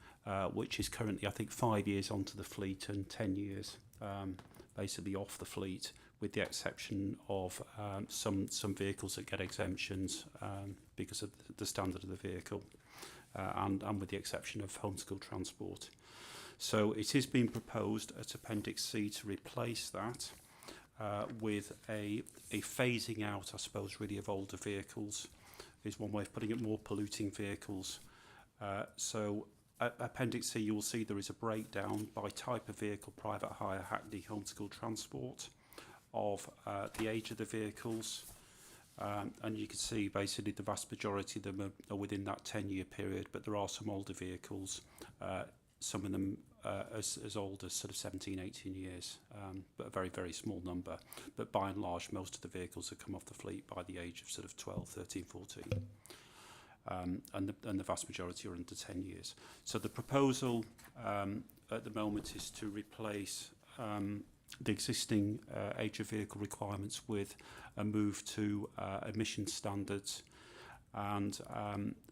which is currently, I think, 5 years onto the fleet and 10 years basically off the fleet, with the exception of some vehicles that get exemptions because of the standard of the vehicle, and with the exception of homeschool transport. So it is being proposed at Appendix C to replace that with a phasing out, I suppose, really of older vehicles, is one way of putting it, more polluting vehicles. So Appendix C, you will see there is a breakdown by type of vehicle, private hire, Hackney, homeschool transport, of the age of the vehicles, and you can see basically the vast majority of them are within that 10-year period, but there are some older vehicles, some of them as old as sort of 17, 18 years, but a very, very small number. But by and large, most of the vehicles have come off the fleet by the age of sort of 12, 13, 14. And the vast majority are under 10 years. So the proposal at the moment is to replace the existing age of vehicle requirements with a move to emission standards. And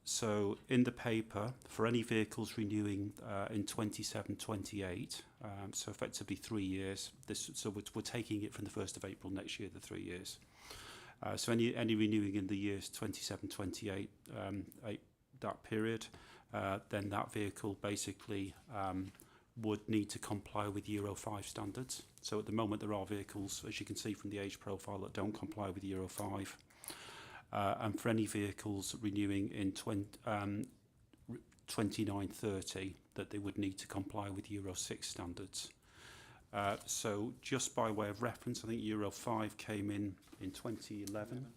so in the paper, for any vehicles renewing in 27-28, so effectively 3 years, so we're taking it from the 1st of April next year, the 3 years. So any renewing in the years 27-28, that period, then that vehicle basically would need to comply with Euro 5 standards. So at the moment there are vehicles, as you can see from the age profile, that don't comply with Euro 5. And for any vehicles renewing in 29-30, that they would need to comply with Euro 6 standards. So just by way of reference, I think Euro 5 came in 2011,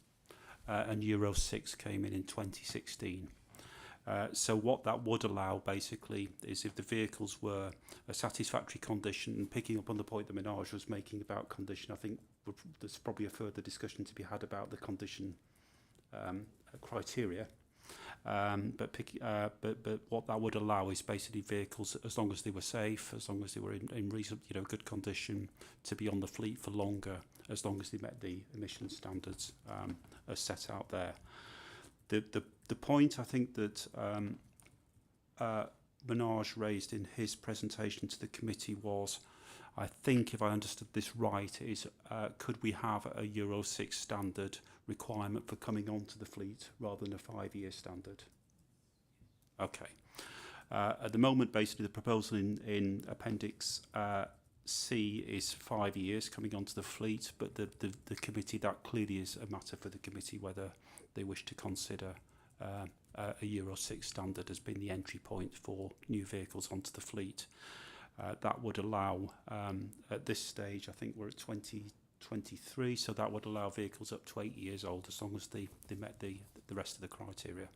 and Euro 6 came in 2016. So what that would allow basically is if the vehicles were a satisfactory condition, and picking up on the point that Manoj was making about condition, I think there's probably a further discussion to be had about the condition criteria. But what that would allow is basically vehicles, as long as they were safe, as long as they were in reasonable, good condition, to be on the fleet for longer, as long as they met the emission standards as set out there. The point I think that Manoj raised in his presentation to the committee was, I think if I understood this right, is could we have a Euro 6 standard requirement for coming onto the fleet rather than a 5-year standard? Okay. At the moment, basically, the proposal in Appendix C is 5 years coming onto the fleet, but the committee, that clearly is a matter for the committee whether they wish to consider a Euro 6 standard as being the entry point for new vehicles onto the fleet. That would allow, at this stage, I think we're at 2023, so that would allow vehicles up to 8 years old as long as they met the rest of the criteria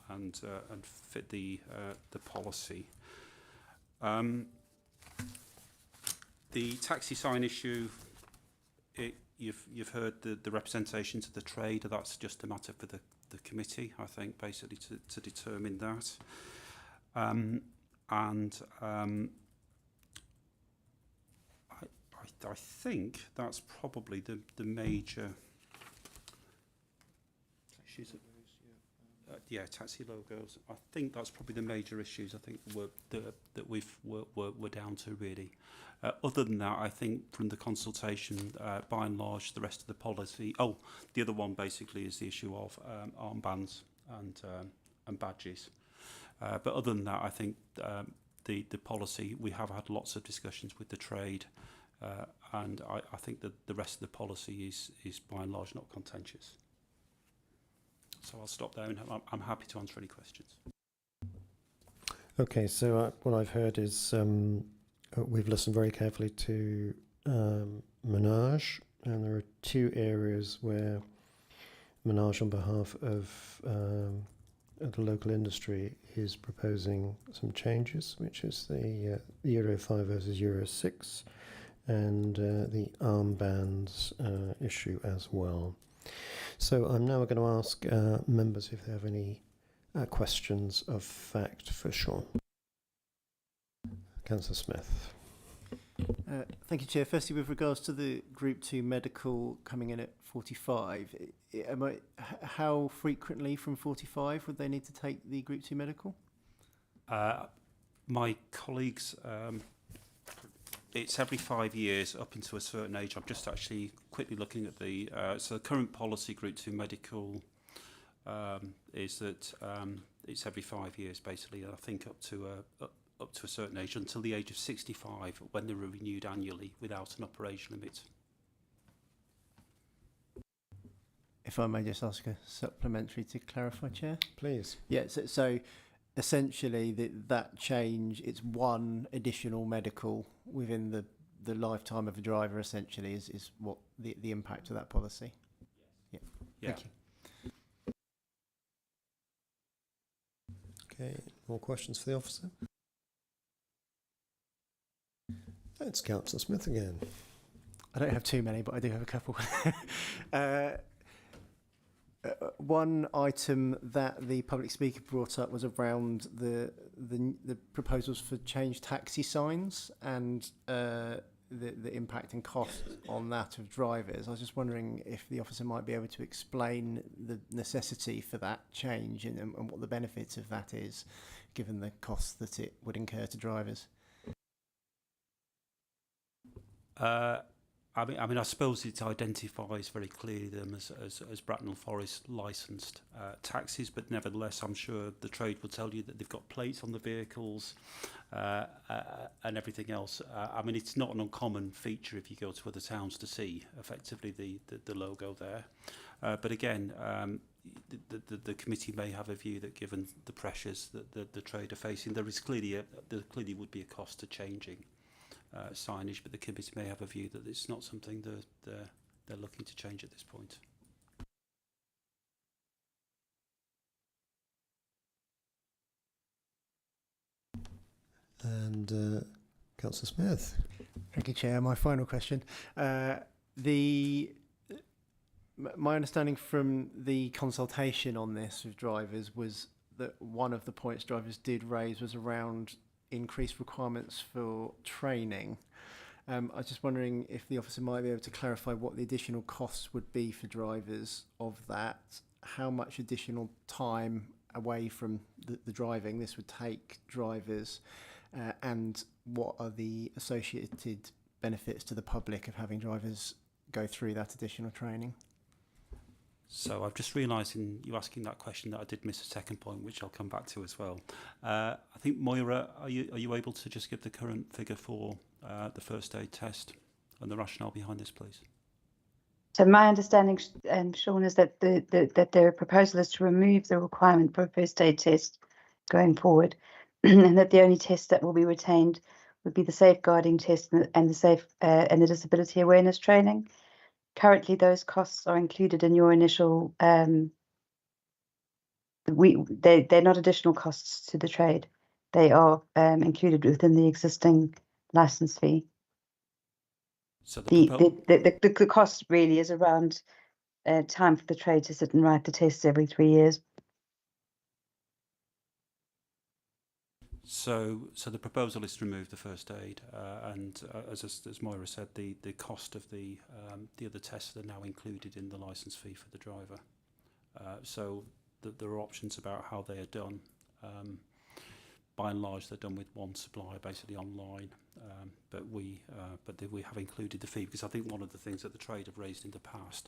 and fit the policy. The taxi sign issue, you've heard the representations of the trade. That's just a matter for the committee, I think, basically to determine that. I think that's probably the major issues. Yeah, taxi logos. I think that's probably the major issues. I think that we're down to really. Other than that, I think from the consultation, by and large, the rest of the policy. Oh, the other one basically is the issue of armbands and badges. But other than that, I think the policy, we have had lots of discussions with the trade, and I think that the rest of the policy is by and large not contentious. So I'll stop there, and I'm happy to answer any questions. Okay, so what I've heard is we've listened very carefully to Manoj, and there are two areas where Manoj, on behalf of the local industry, is proposing some changes, which is the Euro 5 versus Euro 6, and the armbands issue as well. So I'm now going to ask members if they have any questions of fact for Sean. Councillor Smith. Thank you, Chair. Firstly, with regards to the Group 2 medical coming in at 45, how frequently from 45 would they need to take the Group 2 medical? My colleagues, it's every 5 years up into a certain age. I'm just actually quickly looking at the current policy Group 2 medical is that it's every 5 years basically. I think up to a certain age, until the age of 65, when they're renewed annually without an operation limit. If I may just ask a supplementary to clarify, Chair? Please. Yeah, so essentially that change, it's one additional medical within the lifetime of a driver, essentially, is what the impact of that policy? Yeah. Thank you. Okay, more questions for the officer? It's Councillor Smith again. I don't have too many, but I do have a couple. One item that the public speaker brought up was around the proposals for changed taxi signs and the impact and cost on that of drivers. I was just wondering if the officer might be able to explain the necessity for that change and what the benefit of that is, given the cost that it would incur to drivers. I mean, I suppose it identifies very clearly them as Bracknell Forest licensed taxis, but nevertheless, I'm sure the trade will tell you that they've got plates on the vehicles and everything else. I mean, it's not an uncommon feature if you go to other towns to see effectively the logo there. But again, the committee may have a view that given the pressures that the trade are facing, there clearly would be a cost to changing signage, but the committee may have a view that it's not something that they're looking to change at this point. And Councillor Smith. Thank you, Chair. My final question. My understanding from the consultation on this with drivers was that one of the points drivers did raise was around increased requirements for training. I was just wondering if the officer might be able to clarify what the additional costs would be for drivers of that, how much additional time away from the driving this would take drivers, and what are the associated benefits to the public of having drivers go through that additional training. So I've just realised in you asking that question that I did miss a second point, which I'll come back to as well. I think Moira, are you able to just give the current figure for the first aid test and the rationale behind this, please? So my understanding, Sean, is that that their proposal is to remove the requirement for a first aid test going forward, and that the only test that will be retained would be the safeguarding test and the disability awareness training. Currently, those costs are included in your initial. They're not additional costs to the trade. They are included within the existing license fee. So The cost really is around time for the trade to sit and write the tests every 3 years. So the proposal is to remove the first aid, and as Moira said, the cost of the other tests are now included in the licence fee for the driver. So there are options about how they are done. By and large, they're done with one supplier, basically online. But we have included the fee, because I think one of the things that the trade have raised in the past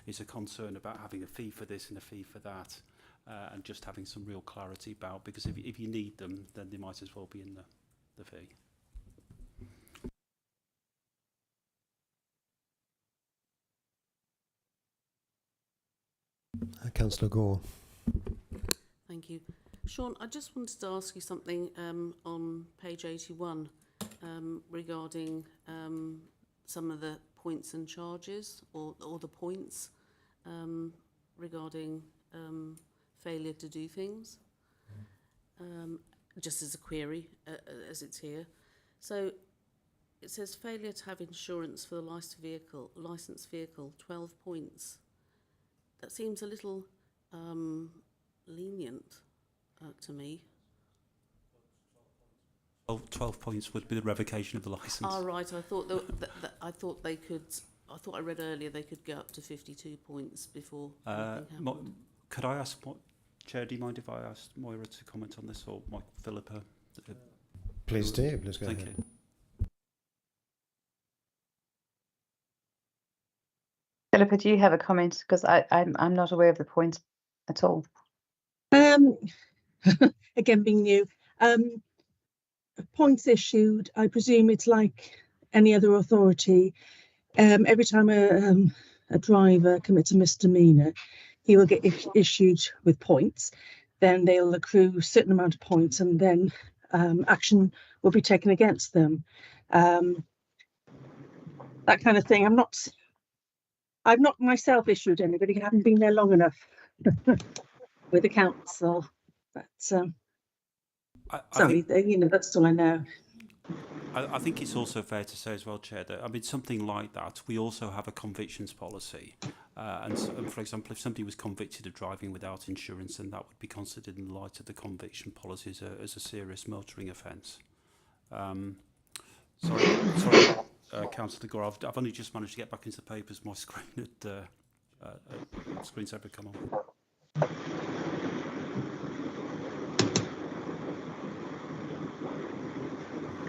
is a concern about having a fee for this and a fee for that. And just having some real clarity about, because if you need them, then they might as well be in the fee. Councillor Gore. Thank you. Sean, I just wanted to ask you something on page 81 regarding some of the points and charges, or the points regarding failure to do things, just as a query, as it's here. So it says failure to have insurance for the licensed vehicle, 12 points. That seems a little lenient to me. 12 points would be the revocation of the licence. Ah, right. I thought I thought they could. I thought I read earlier they could get up to 52 points before. Could I ask, Chair, do you mind if I asked Moira to comment on this, or Philippa? Please do. Please go Thank ahead. you. Philippa, do you have a comment? Because I'm not aware of the points at all. Again, being new, points issued, I presume it's like any other authority. Every time a driver commits a misdemeanour, he will get issued with points. Then they'll accrue a certain amount of points, and then action will be taken against them. That kind of thing. I've not myself issued anybody. I haven't been there long enough with the council. But sorry, that's all I know. I think it's also fair to say as well, Chair, that something like that, we also have a convictions policy. And for example, if somebody was convicted of driving without insurance, then that would be considered in the light of the conviction policy as a serious motoring offence. Sorry, Councillor Gore, I've only just managed to get back into the papers. My screen screen's ever come on.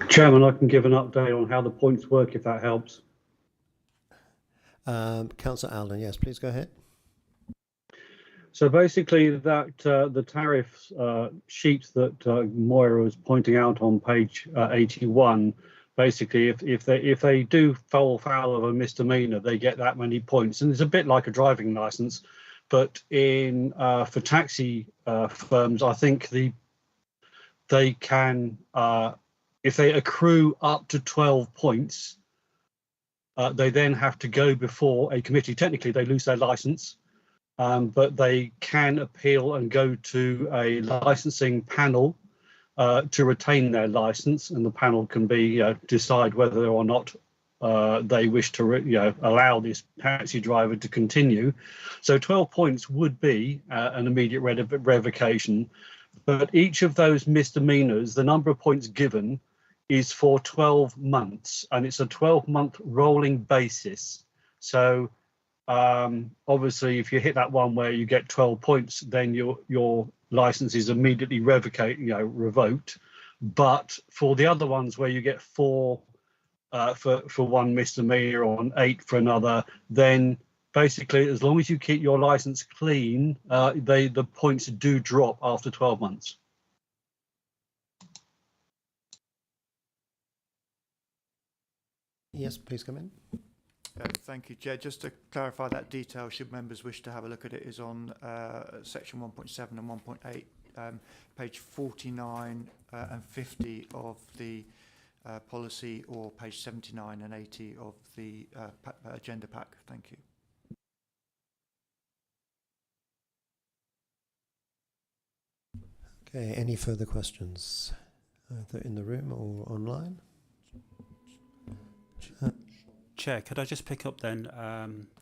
Chairman, I can give an update on how the points work if that helps. Councillor Alden, yes, please go ahead. So basically that the tariff sheet that Moira was pointing out on page 81, basically if they do fall foul of a misdemeanour, they get that many points. And it's a bit like a driving licence, but in for taxi firms, I think they can, if they accrue up to 12 points, they then have to go before a committee. Technically, they lose their licence, but they can appeal and go to a licensing panel to retain their licence, and the panel can decide whether or not they wish to allow this taxi driver to continue. So 12 points would be an immediate revocation, but each of those misdemeanours, the number of points given is for 12 months, and it's a 12-month rolling basis. So obviously, if you hit that one where you get 12 points, then your license is immediately revoked. But for the other ones where you get 4 for one misdemeanor or 8 for another, then basically, as long as you keep your license clean, the points do drop after 12 months. Yes, please come in. Thank you, Chair. Just to clarify that detail, should members wish to have a look at it, is on section 1.7 and 1.8, page 49 and 50 of the policy, or page 79 and 80 of the agenda pack. Thank you. Okay, any further questions, either in the room or online? Chair, could I just pick up then,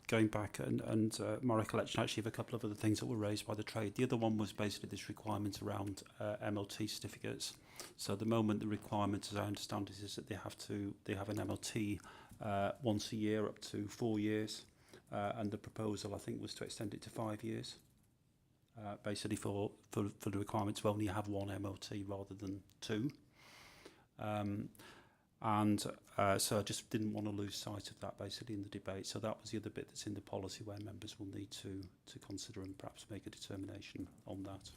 going back and my recollection actually of a couple of other things that were raised by the trade. The other one was basically this requirement around MLT certificates. So at the moment, the requirement, as I understand it, is that they have an MLT once a year up to 4 years, and the proposal I think was to extend it to 5 years. Basically for the requirement to only have one MLT rather than two. So I just didn't want to lose sight of that basically in the debate. So that was the other bit that's in the policy where members will need to consider and perhaps make a determination on that.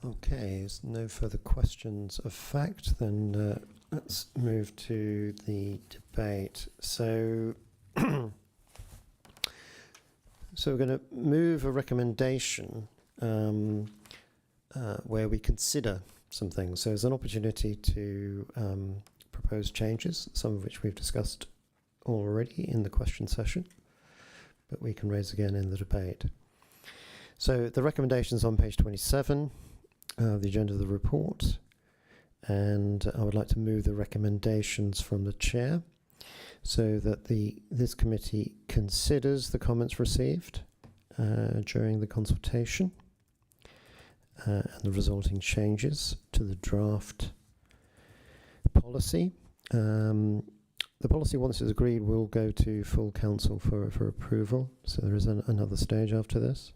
Okay, there's no further questions of fact, then let's move to the debate. So, so we're going to move a recommendation where we consider some things. So there's an opportunity to propose changes, some of which we've discussed already in the question session, but we can raise again in the debate. So the recommendations on page 27 of the agenda of the report, and I would like to move the recommendations from the chair so that this committee considers the comments received during the consultation and the resulting changes to the draft policy. The policy, once it's agreed, will go to full council for approval, so there is another stage after this.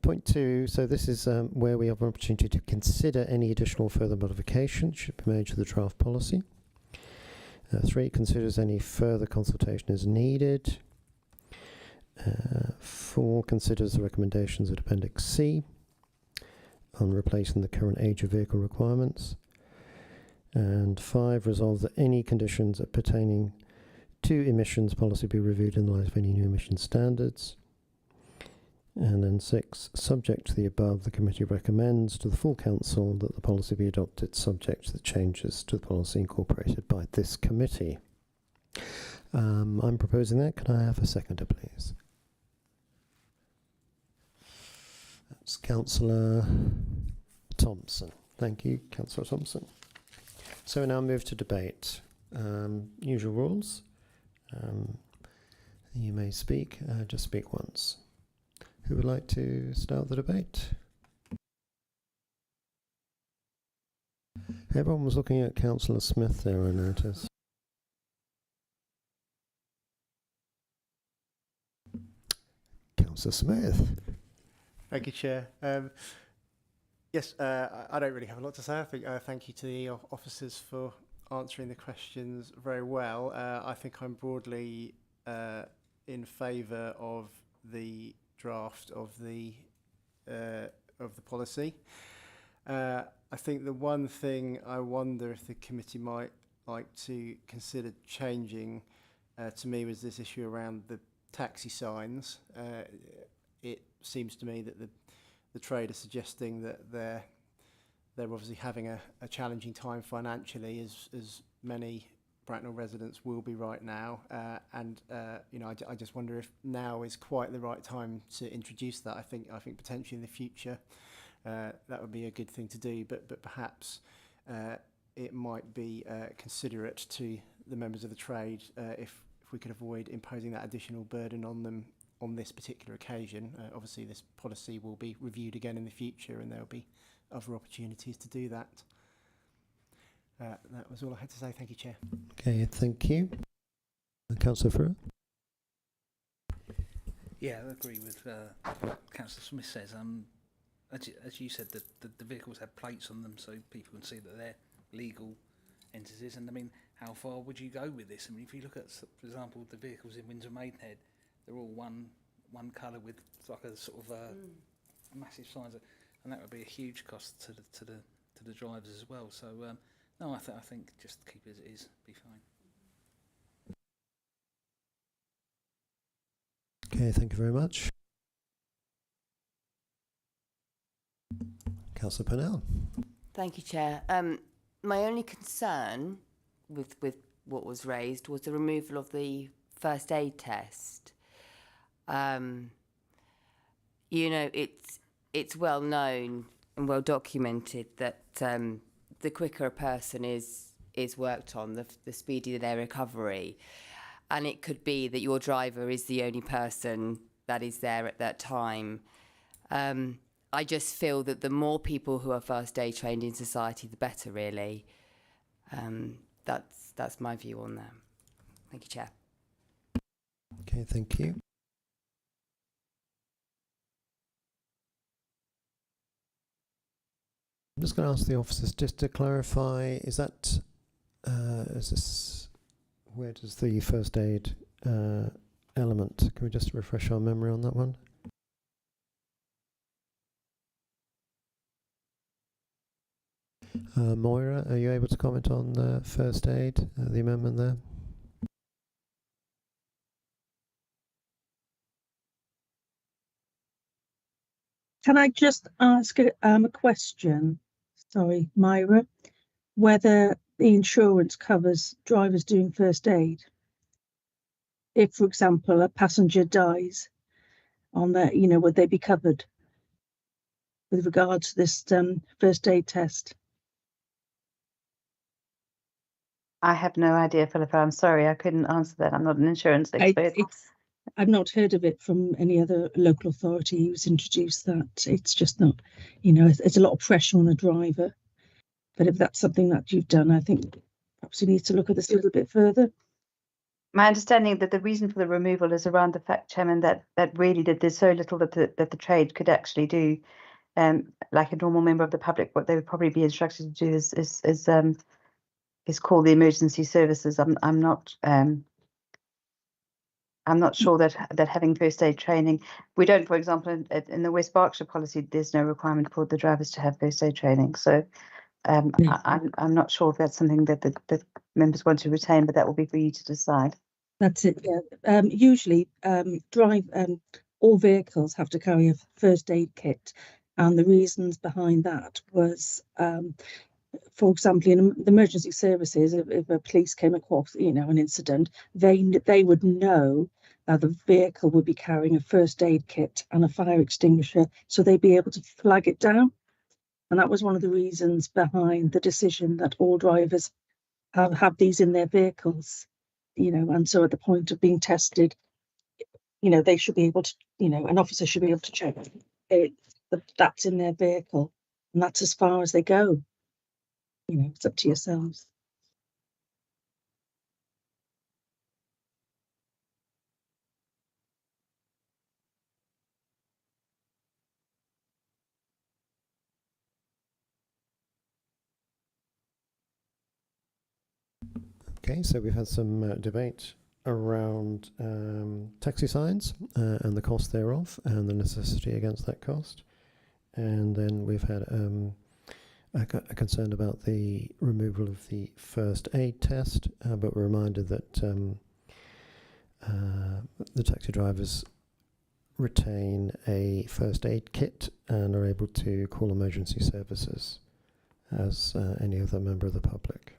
Point 2, so this is where we have an opportunity to consider any additional further modifications should be made to the draft policy. 3, considers any further consultation is needed. 4, considers the recommendations at Appendix C on replacing the current age of vehicle requirements. And 5, resolves that any conditions pertaining to emissions policy be reviewed in the light of any new emission standards. And then 6, subject to the above, the committee recommends to the full council that the policy be adopted subject to the changes to the policy incorporated by this committee. I'm proposing that. Can I have a seconder, please? That's Councillor Thompson. Thank you, Councillor Thompson. So we now move to debate. Usual rules. You may speak, just speak once. Who would like to start the debate? Everyone was looking at Councillor Smith there, I noticed. Councillor Smith. Thank you, Chair. Yes, I don't really have a lot to say. I think thank you to the officers for answering the questions very well. I think I'm broadly in favour of the draft of the policy. I think the one thing I wonder if the committee might like to consider changing to me was this issue around the taxi signs. It seems to me that the trade is suggesting that they're obviously having a challenging time financially, as many Bracknell residents will be right now, and you know, I just wonder if now is quite the right time to introduce that. I think potentially in the future that would be a good thing to do, but perhaps it might be considerate to the members of the trade if we could avoid imposing that additional burden on them on this particular occasion. Obviously this policy will be reviewed again in the future, and there will be other opportunities to do that. That was all I had to say. Thank you, Chair. Okay, thank you. Councillor Frewer. Yeah, I agree with what Councillor Smith says. As you said, the vehicles have plates on them, so people can see that they're legal entities. And I mean, how far would you go with this? I mean, if you look at, for example, the vehicles in Windsor Maidenhead, they're all one colour with like a sort of massive signs, and that would be a huge cost to the drivers as well. So no, I think just keep it as it is, be fine. Okay, thank you very much. Councillor Purnell. Thank you, Chair. My only concern with what was raised was the removal of the first aid test. You know, it's well known and well documented that the quicker a person is worked on, the speedier their recovery. And it could be that your driver is the only person that is there at that time. I just feel that the more people who are first aid trained in society, the better, really. That's my view on that. Thank you, Chair. Okay, thank you. I'm just going to ask the officers just to clarify, is this, where does the first aid element, can we just refresh our memory on that one? Moira, are you able to comment on first aid, the amendment there? Can I just ask a question? Sorry, Myra, whether the insurance covers drivers doing first aid? If, for example, a passenger dies on there, you know, would they be covered with regard to this first aid test? I have no idea, Philippa. I'm sorry, I couldn't answer that. I'm not an insurance expert. I've not heard of it from any other local authority who's introduced that. It's just not, you know, it's a lot of pressure on a driver. But if that's something that you've done, I think perhaps we need to look at this a little bit further. My understanding that the reason for the removal is around the fact, Chairman, that really that there's so little that the trade could actually do. Like a normal member of the public, what they would probably be instructed to do is call the emergency services. I'm not sure that having first aid training, we don't, for example, in the West Berkshire policy, there's no requirement for the drivers to have first aid training. So I'm not sure if that's something that the members want to retain, but that will be for you to decide. That's it. Yeah. Usually, all vehicles have to carry a first aid kit, and the reasons behind that was, for example, in the emergency services, if a police came across, you know, an incident, they would know that the vehicle would be carrying a first aid kit and a fire extinguisher, so they'd be able to flag it down. And that was one of the reasons behind the decision that all drivers have these in their vehicles, you know, and so at the point of being tested, you know, they should be able to, you know, an officer should be able to check that's in their vehicle, and that's as far as they go. You know, it's up to yourselves. Okay, so we've had some debate around taxi signs and the cost thereof and the necessity against that cost. And then we've had a concern about the removal of the first aid test, but we're reminded that the taxi drivers retain a first aid kit and are able to call emergency services as any other member of the public.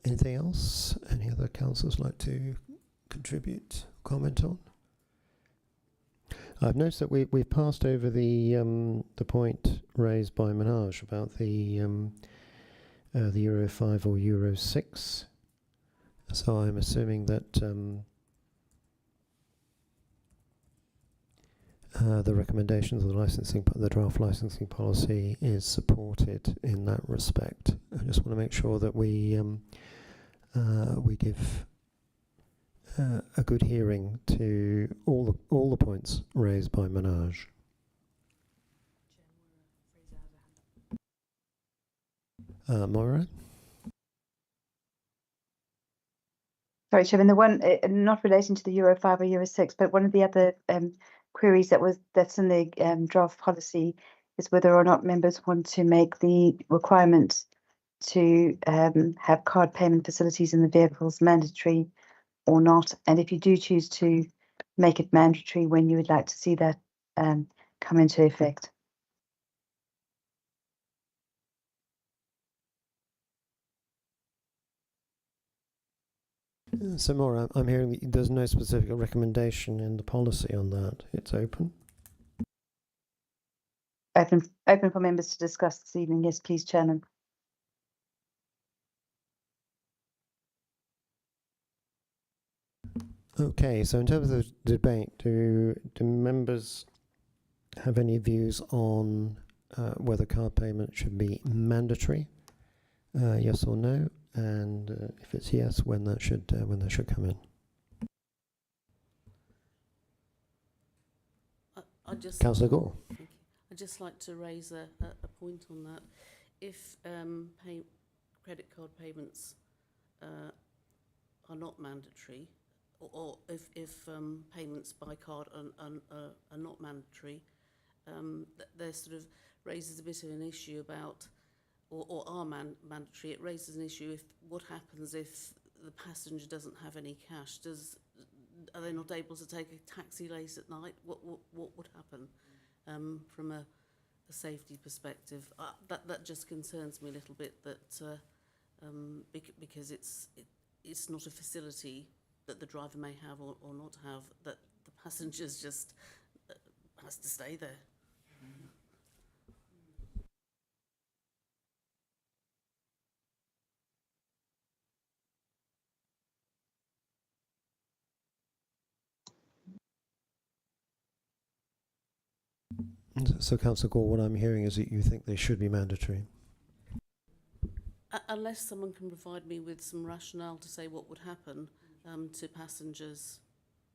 Anything else? Any other councillors like to contribute, comment on? I've noticed that we've passed over the point raised by Manoj about the Euro 5 or Euro 6. So I'm assuming that the recommendations of the draft licensing policy is supported in that respect. I just want to make sure that we give a good hearing to all the points raised by Manoj. Moira? Sorry, Chairman, the one not relating to the Euro 5 or Euro 6, but one of the other queries that's in the draft policy is whether or not members want to make the requirement to have card payment facilities in the vehicles mandatory or not, and if you do choose to make it mandatory, when you would like to see that come into effect. So Maura, I'm hearing that there's no specific recommendation in the policy on that. It's open. Open for members to discuss this evening. Yes, please, Chairman. Okay, so in terms of the debate, do members have any views on whether card payment should be mandatory? Yes or no? And if it's yes, when that should come in? Councillor Gore. Thank you. I'd just like to raise a point on that. If credit card payments are not mandatory, or if payments by card are not mandatory, there sort of raises a bit of an issue about, or are mandatory. It raises an issue if what happens if the passenger doesn't have any cash. Are they not able to take a taxi late at night? What would happen from a safety perspective? That just concerns me a little bit, that because it's not a facility that the driver may have or not have, that the passengers just has to stay there. So Councillor Gore, what I'm hearing is that you think they should be mandatory. Unless someone can provide me with some rationale to say what would happen to passengers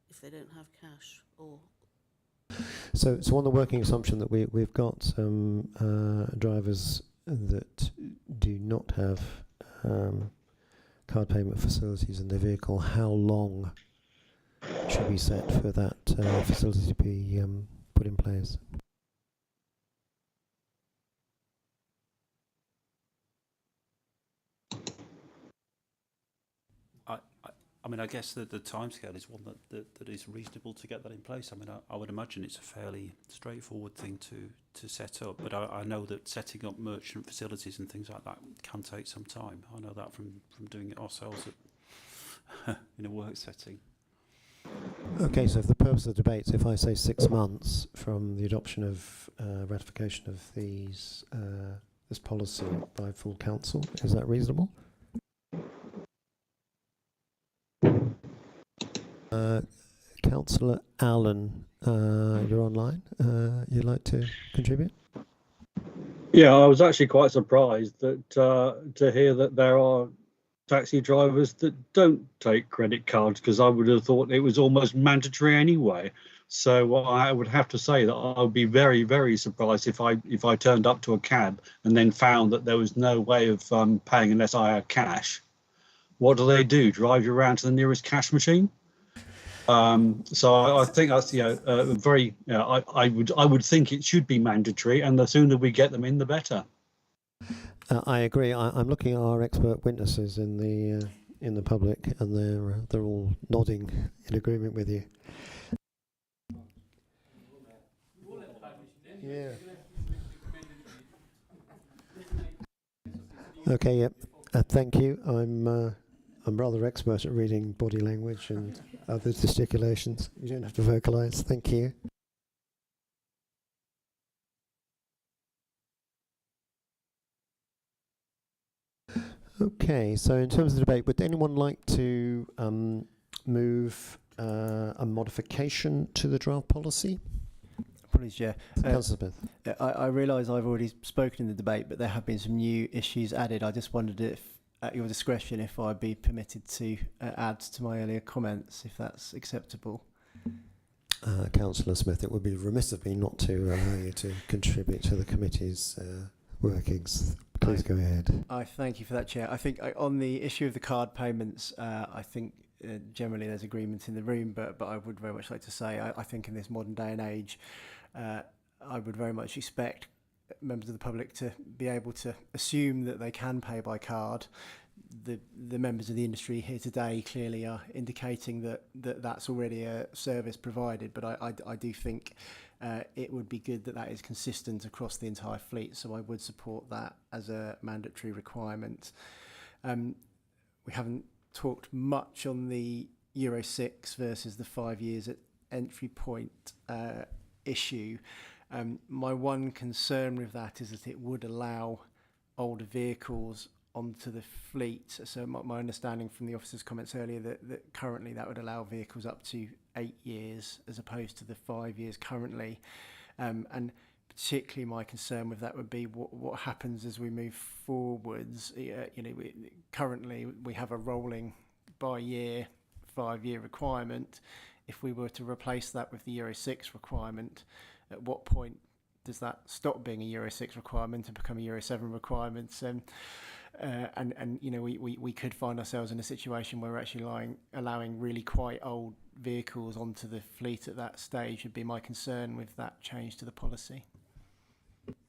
if they don't have cash, or. So on the working assumption that we've got some drivers that do not have card payment facilities in their vehicle, how long should we set for that facility to be put in place? I mean, I guess that the timescale is one that is reasonable to get that in place. I mean, I would imagine it's a fairly straightforward thing to set up, but I know that setting up merchant facilities and things like that can take some time. I know that from doing it ourselves in a work setting. Okay, so for the purpose of the debate, if I say 6 months from the adoption of ratification of this policy by full council, is that reasonable? Councillor Allen, you're online. You'd like to contribute? Yeah, I was actually quite surprised that to hear that there are taxi drivers that don't take credit cards, because I would have thought it was almost mandatory anyway. So I would have to say that I would be very, very surprised if I turned up to a cab and then found that there was no way of paying unless I had cash. What do? Drive you around to the nearest cash machine? So I think that's very. I would think it should be mandatory, and the sooner we get them in, the better. I agree. I'm looking at our expert witnesses in the public, and they're all nodding in agreement with you. Yeah. Okay. Yep. Thank you. I'm rather expert at reading body language and other gesticulations. You don't have to vocalise. Thank you. Okay, so in terms of the debate, would anyone like to move a modification to the draft policy? Apologies, Chair. Councillor Smith. I realise I've already spoken in the debate, but there have been some new issues added. I just wondered if, at your discretion, if I'd be permitted to add to my earlier comments, if that's acceptable. Councillor Smith, it would be remiss of me not to allow you to contribute to the committee's workings. Please go ahead. I thank you for that, Chair. I think on the issue of the card payments, I think generally there's agreement in the room, but I would very much like to say I think in this modern day and age, I would very much expect members of the public to be able to assume that they can pay by card. The members of the industry here today clearly are indicating that that's already a service provided, but I do think it would be good that that is consistent across the entire fleet, so I would support that as a mandatory requirement. We haven't talked much on the Euro 6 versus the 5 years at entry point issue. My one concern with that is that it would allow older vehicles onto the fleet. So my understanding from the officer's comments earlier that currently that would allow vehicles up to 8 years as opposed to the 5 years currently. And particularly my concern with that would be what happens as we move forwards. Currently we have a rolling by year 5 year requirement. If we were to replace that with the Euro 6 requirement, at what point does that stop being a Euro 6 requirement and become a Euro 7 requirement? And we could find ourselves in a situation where we're actually allowing really quite old vehicles onto the fleet at that stage. Would be my concern with that change to the policy.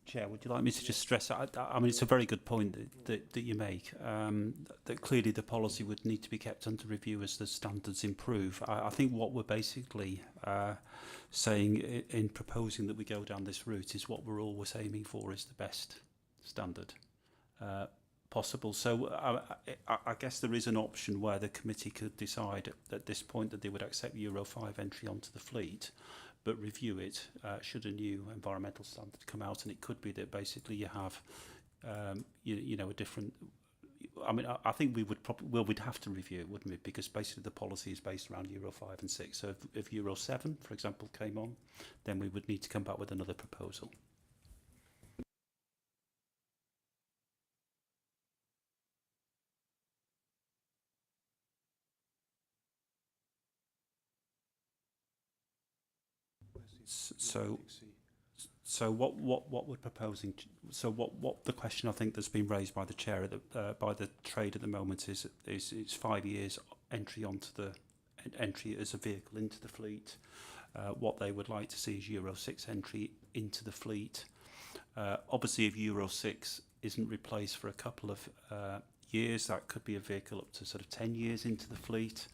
Chair, would you like me to just stress, I mean, it's a very good point that you make, that clearly the policy would need to be kept under review as the standards improve. I think what we're basically saying in proposing that we go down this route is what we're always aiming for is the best standard possible. So I guess there is an option where the committee could decide at this point that they would accept Euro 5 entry onto the fleet, but review it should a new environmental standard come out, and it could be that basically you have, a different. I mean, I think we would probably we'd have to review it, wouldn't we? Because basically the policy is based around Euro 5 and 6. So if Euro 7, for example, came on, then we would need to come back with another proposal. So what we're proposing? So what the question I think that's been raised by the chair by the trade at the moment is it's 5 years entry as a vehicle into the fleet. What they would like to see is Euro 6 entry into the fleet. Obviously, if Euro 6 isn't replaced for a couple of years, that could be a vehicle up to sort of 10 years into the fleet.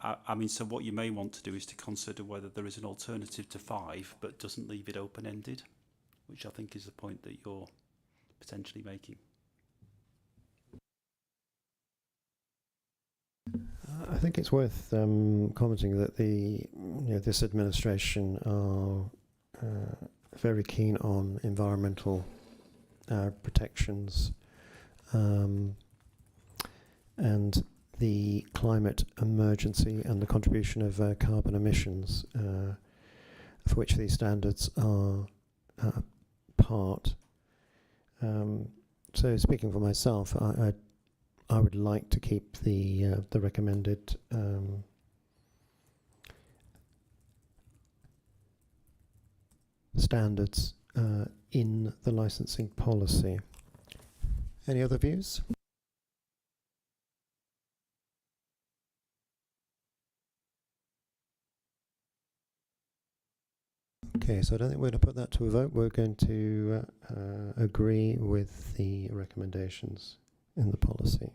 I mean, so what you may want to do is to consider whether there is an alternative to 5, but doesn't leave it open-ended, which I think is the point that you're potentially making. I think it's worth commenting that this administration are very keen on environmental protections and the climate emergency and the contribution of carbon emissions, for which these standards are part. So speaking for myself, I would like to keep the recommended standards in the licensing policy. Any other views? Okay, so I don't think we're going to put that to a vote. We're going to agree with the recommendations in the policy.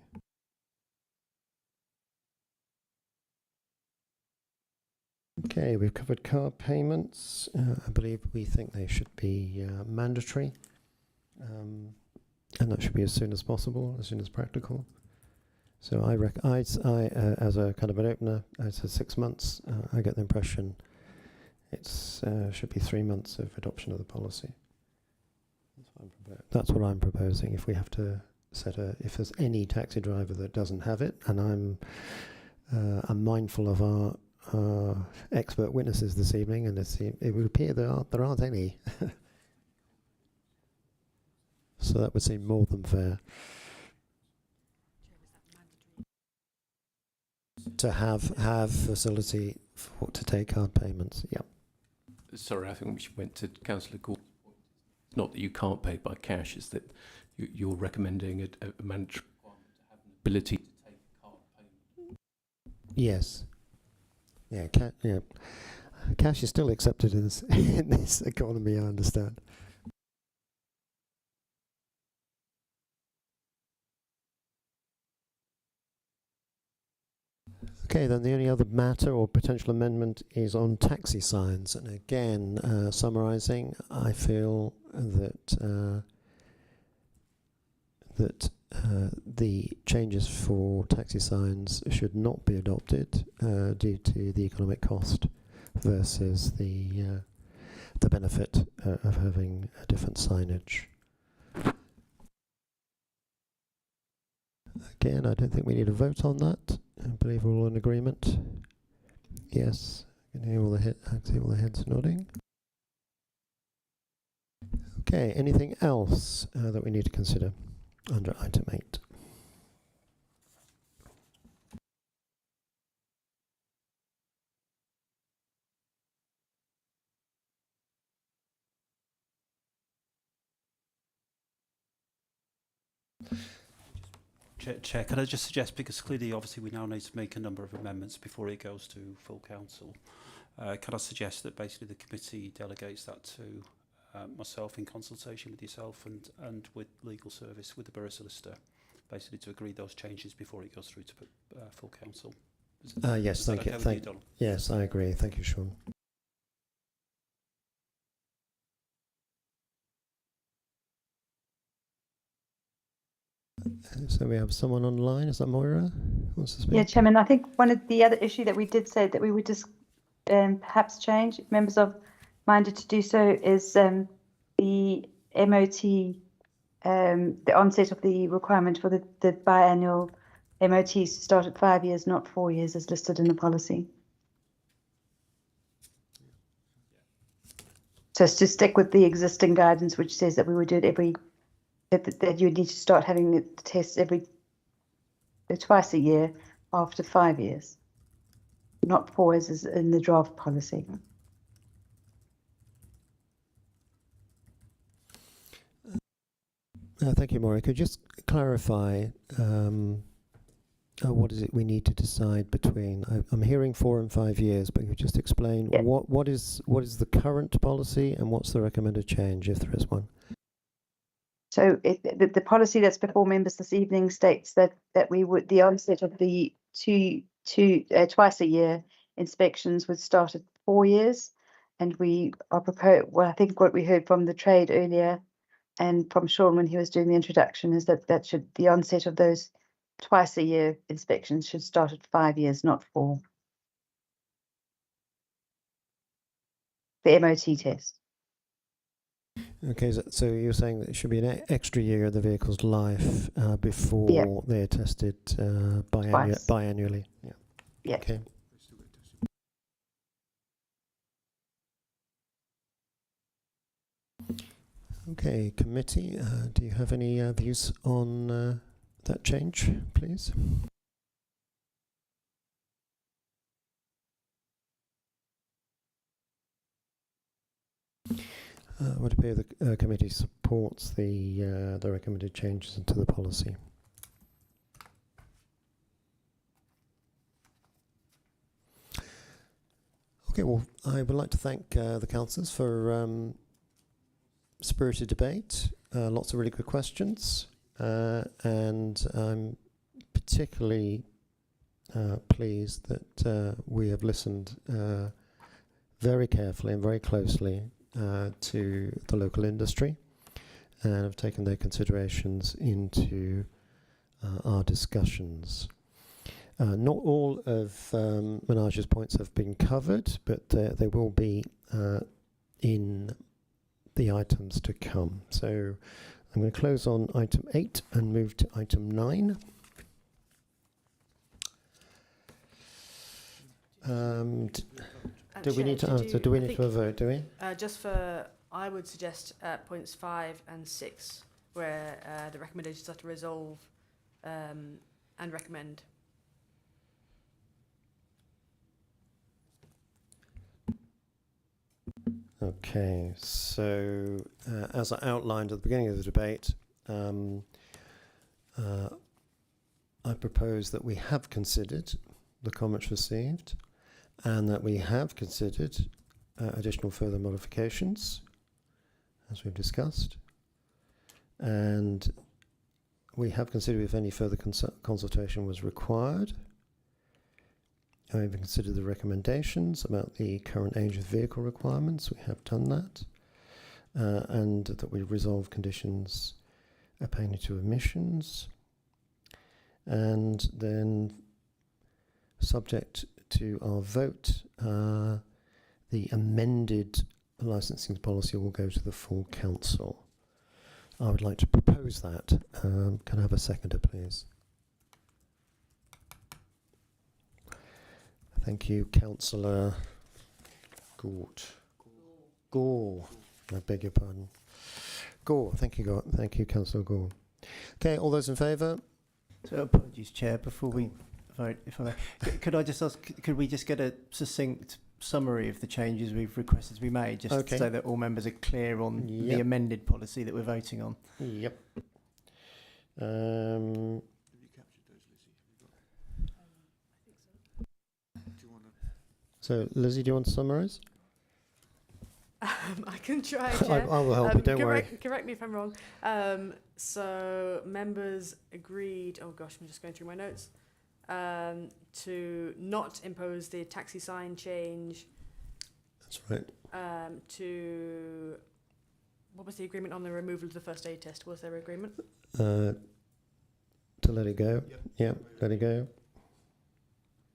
Okay, we've covered car payments. I believe we think they should be mandatory, and that should be as soon as possible, as soon as practical. So I as a kind of an opener, I said 6 months. I get the impression it's should be 3 months of adoption of the policy. That's what I'm proposing. If we have to if there's any taxi driver that doesn't have it, and I'm mindful of our expert witnesses this evening, and it would appear there aren't any. So that would seem more than fair. To have facility to take card payments. Yeah. Sorry, I think we went to Councillor Gordon. Not that you can't pay by cash, it's that you're recommending a mandatory requirement to have an ability Yes. Yeah, yeah. Cash is still accepted in this, in this economy, I understand. Okay, then the only other matter or potential amendment is on taxi signs. And again, summarising, I feel that the changes for taxi signs should not be adopted due to the economic cost versus the benefit of having a different signage. Again, I don't think we need a vote on that. I believe we're all in agreement. Yes, I can hear all I can see all the heads nodding. Okay, anything else that we need to consider under item 8? Chair, can I just suggest, because clearly, obviously, we now need to make a number of amendments before it goes to full council. Can I suggest that basically the committee delegates that to myself in consultation with yourself and with legal service, with the Borough Solicitor, basically to agree those changes before it goes through to full council? Yes, thank you. Yes, I agree. Thank you, Sean. So we have someone online. Is that Moira? Wants to speak? Yeah, Chairman, I think one of the other issue that we did say that we would just perhaps change, if members are minded to do so, is the MOT, the onset of the requirement for the biannual MOTs to start at 5 years, not 4 years, as listed in the policy. So it's to stick with the existing guidance, which says that we would do it that you need to start having the tests twice a year after 5 years, not 4 as is in the draft policy. Thank you, Maura. Could you just clarify what is it we need to decide between? I'm hearing 4 and 5 years, but could you just explain what is the current policy and what's the recommended change, if there is one? So the policy that's before members this evening states that we would, the onset of the twice a year inspections would start at 4 years, and we are proposed. Well, I think what we heard from the trade earlier and from Sean when he was doing the introduction is that the onset of those twice a year inspections should start at 5 years, not 4. The MOT test. Okay, so you're saying that it should be an extra year of the vehicle's life before they're tested biannually. Yeah. Yeah. Okay. Okay, committee, do you have any views on that change, please? Would appear the committee supports the recommended changes to the policy. Okay, well, I would like to thank the councillors for spirited debate, lots of really good questions, and I'm particularly pleased that we have listened very carefully and very closely to the local industry and have taken their considerations into our discussions. Not all of Manoj's points have been covered, but they will be in the items to come. So I'm going to close on item 8 and move to item 9. Do we need to answer? Do we need to vote? Do we? Just for, I would suggest points 5 and 6, where the recommendations are to resolve and recommend. Okay, so as I outlined at the beginning of the debate, I propose that we have considered the comments received, and that we have considered additional further modifications, as we've discussed, and we have considered if any further consultation was required. And we've considered the recommendations about the current age of vehicle requirements. We have done that, and that we resolve conditions pertaining to emissions, and then subject to our vote, the amended licensing policy will go to the full council. I would like to propose that. Can I have a seconder, please? Thank you, Councillor Gort. Gore. I beg your pardon. Gore. Thank you, Gore. Thank you, Councillor Gore. Okay, all those in favour? So apologies, Chair, before we vote, if I may. Could I just ask, could we just get a succinct summary of the changes we've requested to be made, just Okay. so that all members are clear on Yep. the amended policy that we're voting on? Yep. So, Lizzie, do you want to summarise? I can try, I Chair. will help you, don't worry. Correct me if I'm wrong. So members agreed, oh gosh, I'm just going through my notes, to not impose the taxi sign change, That's right. what was the agreement on the removal of the first aid test? Was there agreement? To let it go. Yep, let it go.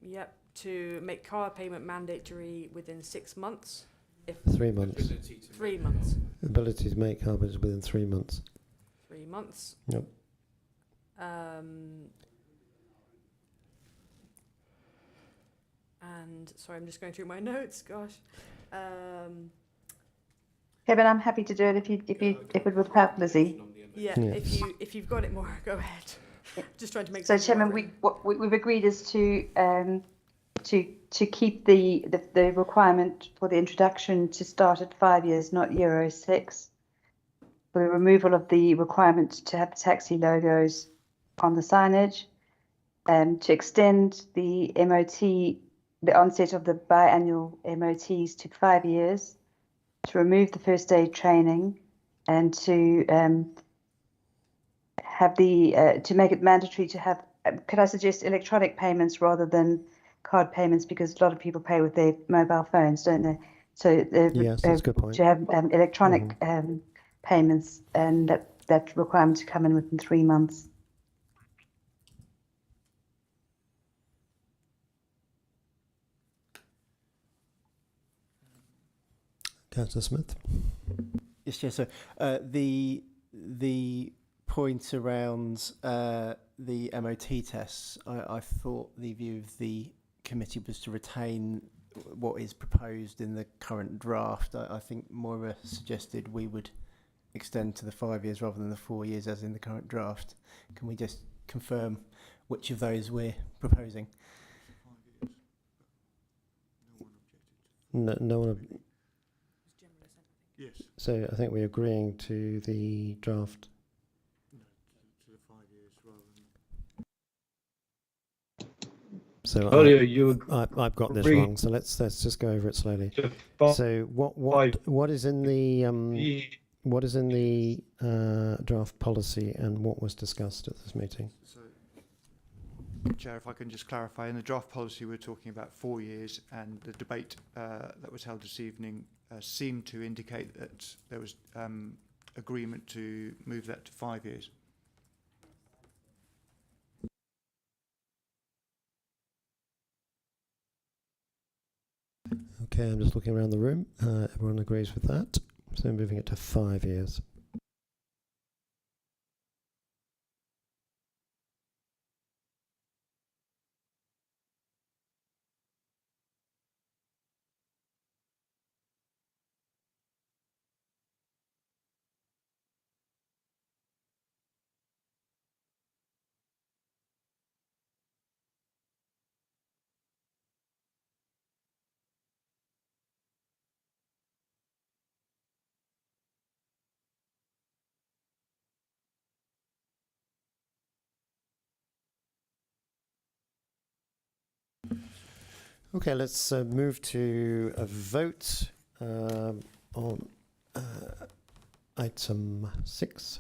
Yep. To make card payment mandatory within 6 months. 3 months. 3 months. Ability to make carbon is within 3 months. 3 months. Yep. And sorry, I'm just going through my notes. Gosh. Kevin, I'm happy to do it if it would help, Lizzie. Yeah. Yes. If you've got it more, go ahead. Just trying to make. So, sense of Chairman, what what we've agreed is to keep the requirement for the introduction to start at 5 years, not Euro 6. For the removal of the requirement to have the taxi logos on the signage, to extend the MOT, the onset of the biannual MOTs to 5 years, to remove the first aid training, and to have to make it mandatory to have. Could I suggest electronic payments rather than card payments, because a lot of people pay with their mobile phones, don't they? So Yes, that's a good point. to have electronic payments, and that requirement to come in within 3 months. Councillor Smith. Yes, yes. So the point around the MOT tests, I thought the view of the committee was to retain what is proposed in the current draft. I think Moira suggested we would extend to the 5 years rather than the 4 years as in the current draft. Can we just confirm which of those we're proposing? No one. Yes. So I think we're agreeing to the draft. No, to the 5 years rather than. So Earlier you I've got this agreed wrong. So let's just go over it slowly. to So what is in the draft policy and what was discussed at this meeting? So, Chair, if I can just clarify, in the draft policy we're talking about 4 years, and the debate that was held this evening seemed to indicate that there was agreement to move that to 5 years. Okay, I'm just looking around the room. Everyone agrees with that. So moving it to 5 years. Okay, let's move to a vote on item 6.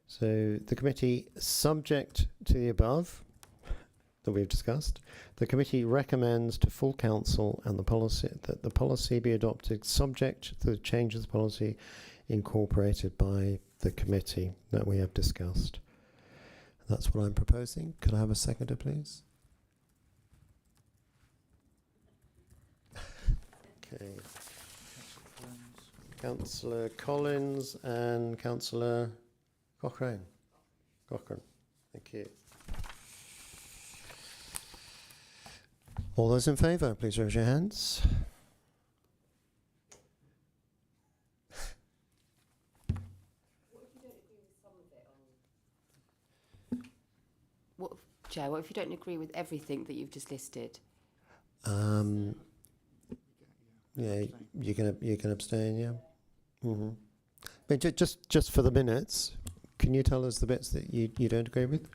So the committee, subject to the above that we've discussed, the committee recommends to full council and the policy that the policy be adopted subject to the change of the policy incorporated by the committee that we have discussed. That's what I'm proposing. Could I have a seconder, please? Okay. Councillor Collins and Councillor Cochrane. Thank you. All those in favour, please raise your hands. Chair, what if you don't agree with everything that you've just listed? Yeah, you can abstain, yeah. Mm-hmm. But just for the minutes, can you tell us the bits that you don't agree with?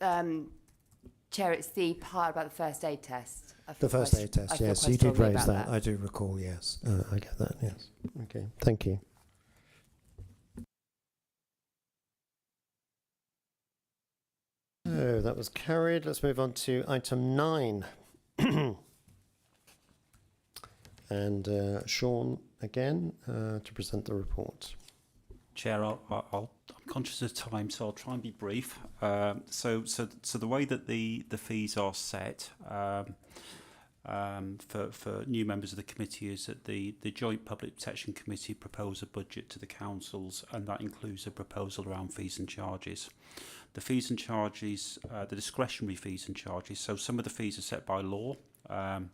Chair, it's the part about the first aid test. The first aid test, yes. You did raise that. I do recall, yes. I get that, yes. Okay, thank you. So that was carried. Let's move on to item 9. And Sean again to present the report. Chair, I'm conscious of time, so I'll try and be brief. So the way that the fees are set for new members of the committee is that the Joint Public Protection Committee propose a budget to the councils, and that includes a proposal around fees and charges. The fees and charges, the discretionary fees and charges, so some of the fees are set by law, and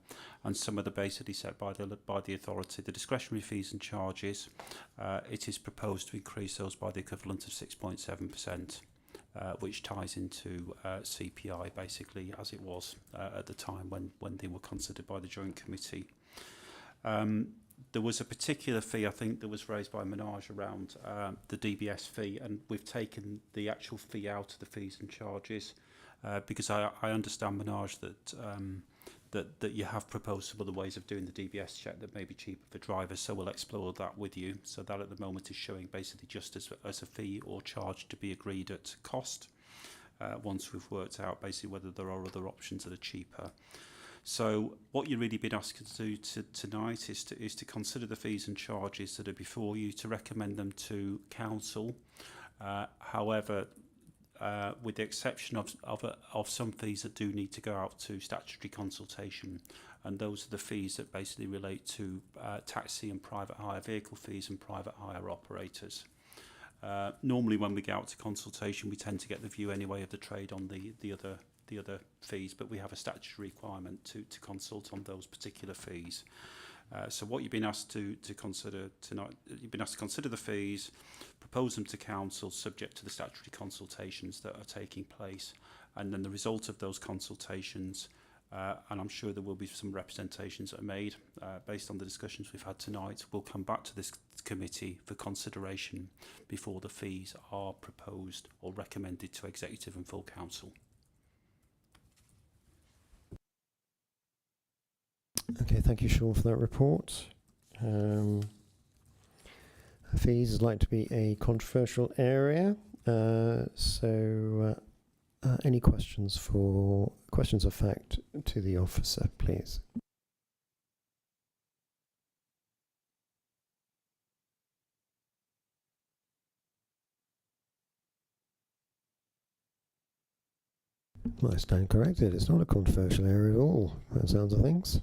some of them basically set by the authority. The discretionary fees and charges, it is proposed to increase those by the equivalent of 6.7%, which ties into CPI basically as it was at the time when they were considered by the Joint Committee. There was a particular fee, I think, that was raised by Manoj around the DBS fee, and we've taken the actual fee out of the fees and charges because I understand, Manoj, that you have proposed some other ways of doing the DBS check that may be cheaper for drivers, so we'll explore that with you. So that at the moment is showing basically just as a fee or charge to be agreed at cost once we've worked out basically whether there are other options that are cheaper. So what you're really been asked to do tonight is to consider the fees and charges that are before you, to recommend them to council. However, with the exception of some fees that do need to go out to statutory consultation, and those are the fees that basically relate to taxi and private hire vehicle fees and private hire operators. Normally when we go out to consultation we tend to get the view anyway of the trade on the other fees, but we have a statutory requirement to consult on those particular fees. So what you've been asked to consider tonight, you've been asked to consider the fees, propose them to council subject to the statutory consultations that are taking place, and then the result of those consultations, and I'm sure there will be some representations that are made based on the discussions we've had tonight, will come back to this committee for consideration before the fees are proposed or recommended to executive and full council. Okay, thank you, Sean, for that report. Fees is like to be a controversial area, so any questions of fact to the officer, please? Well, I stand corrected. It's not a controversial area at all, by the sounds of things.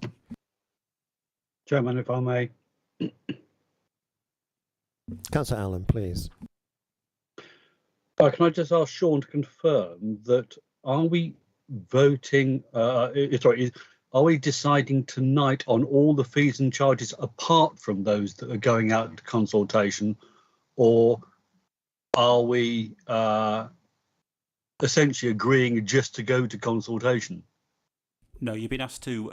Chairman, if I may. Councillor Allen, please. Can I just ask Sean to confirm that are we voting, are we deciding tonight on all the fees and charges apart from those that are going out into consultation, or are we essentially agreeing just to go to consultation? No, you've been asked to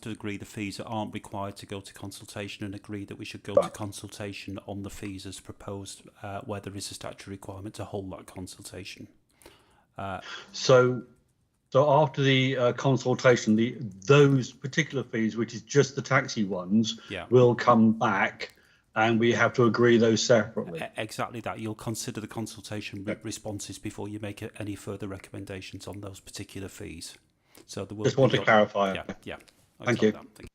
agree the fees that aren't required to go to consultation, and agree that we should go to consultation on the fees as proposed, where there is a statutory requirement to hold that consultation. So after the consultation, those particular fees, which is just the taxi ones, will come back, and we have to agree those separately. Exactly that. You'll consider the consultation responses before you make any further recommendations on those particular fees. So there will Just want to clarify. Yeah. Thank you. Thank you.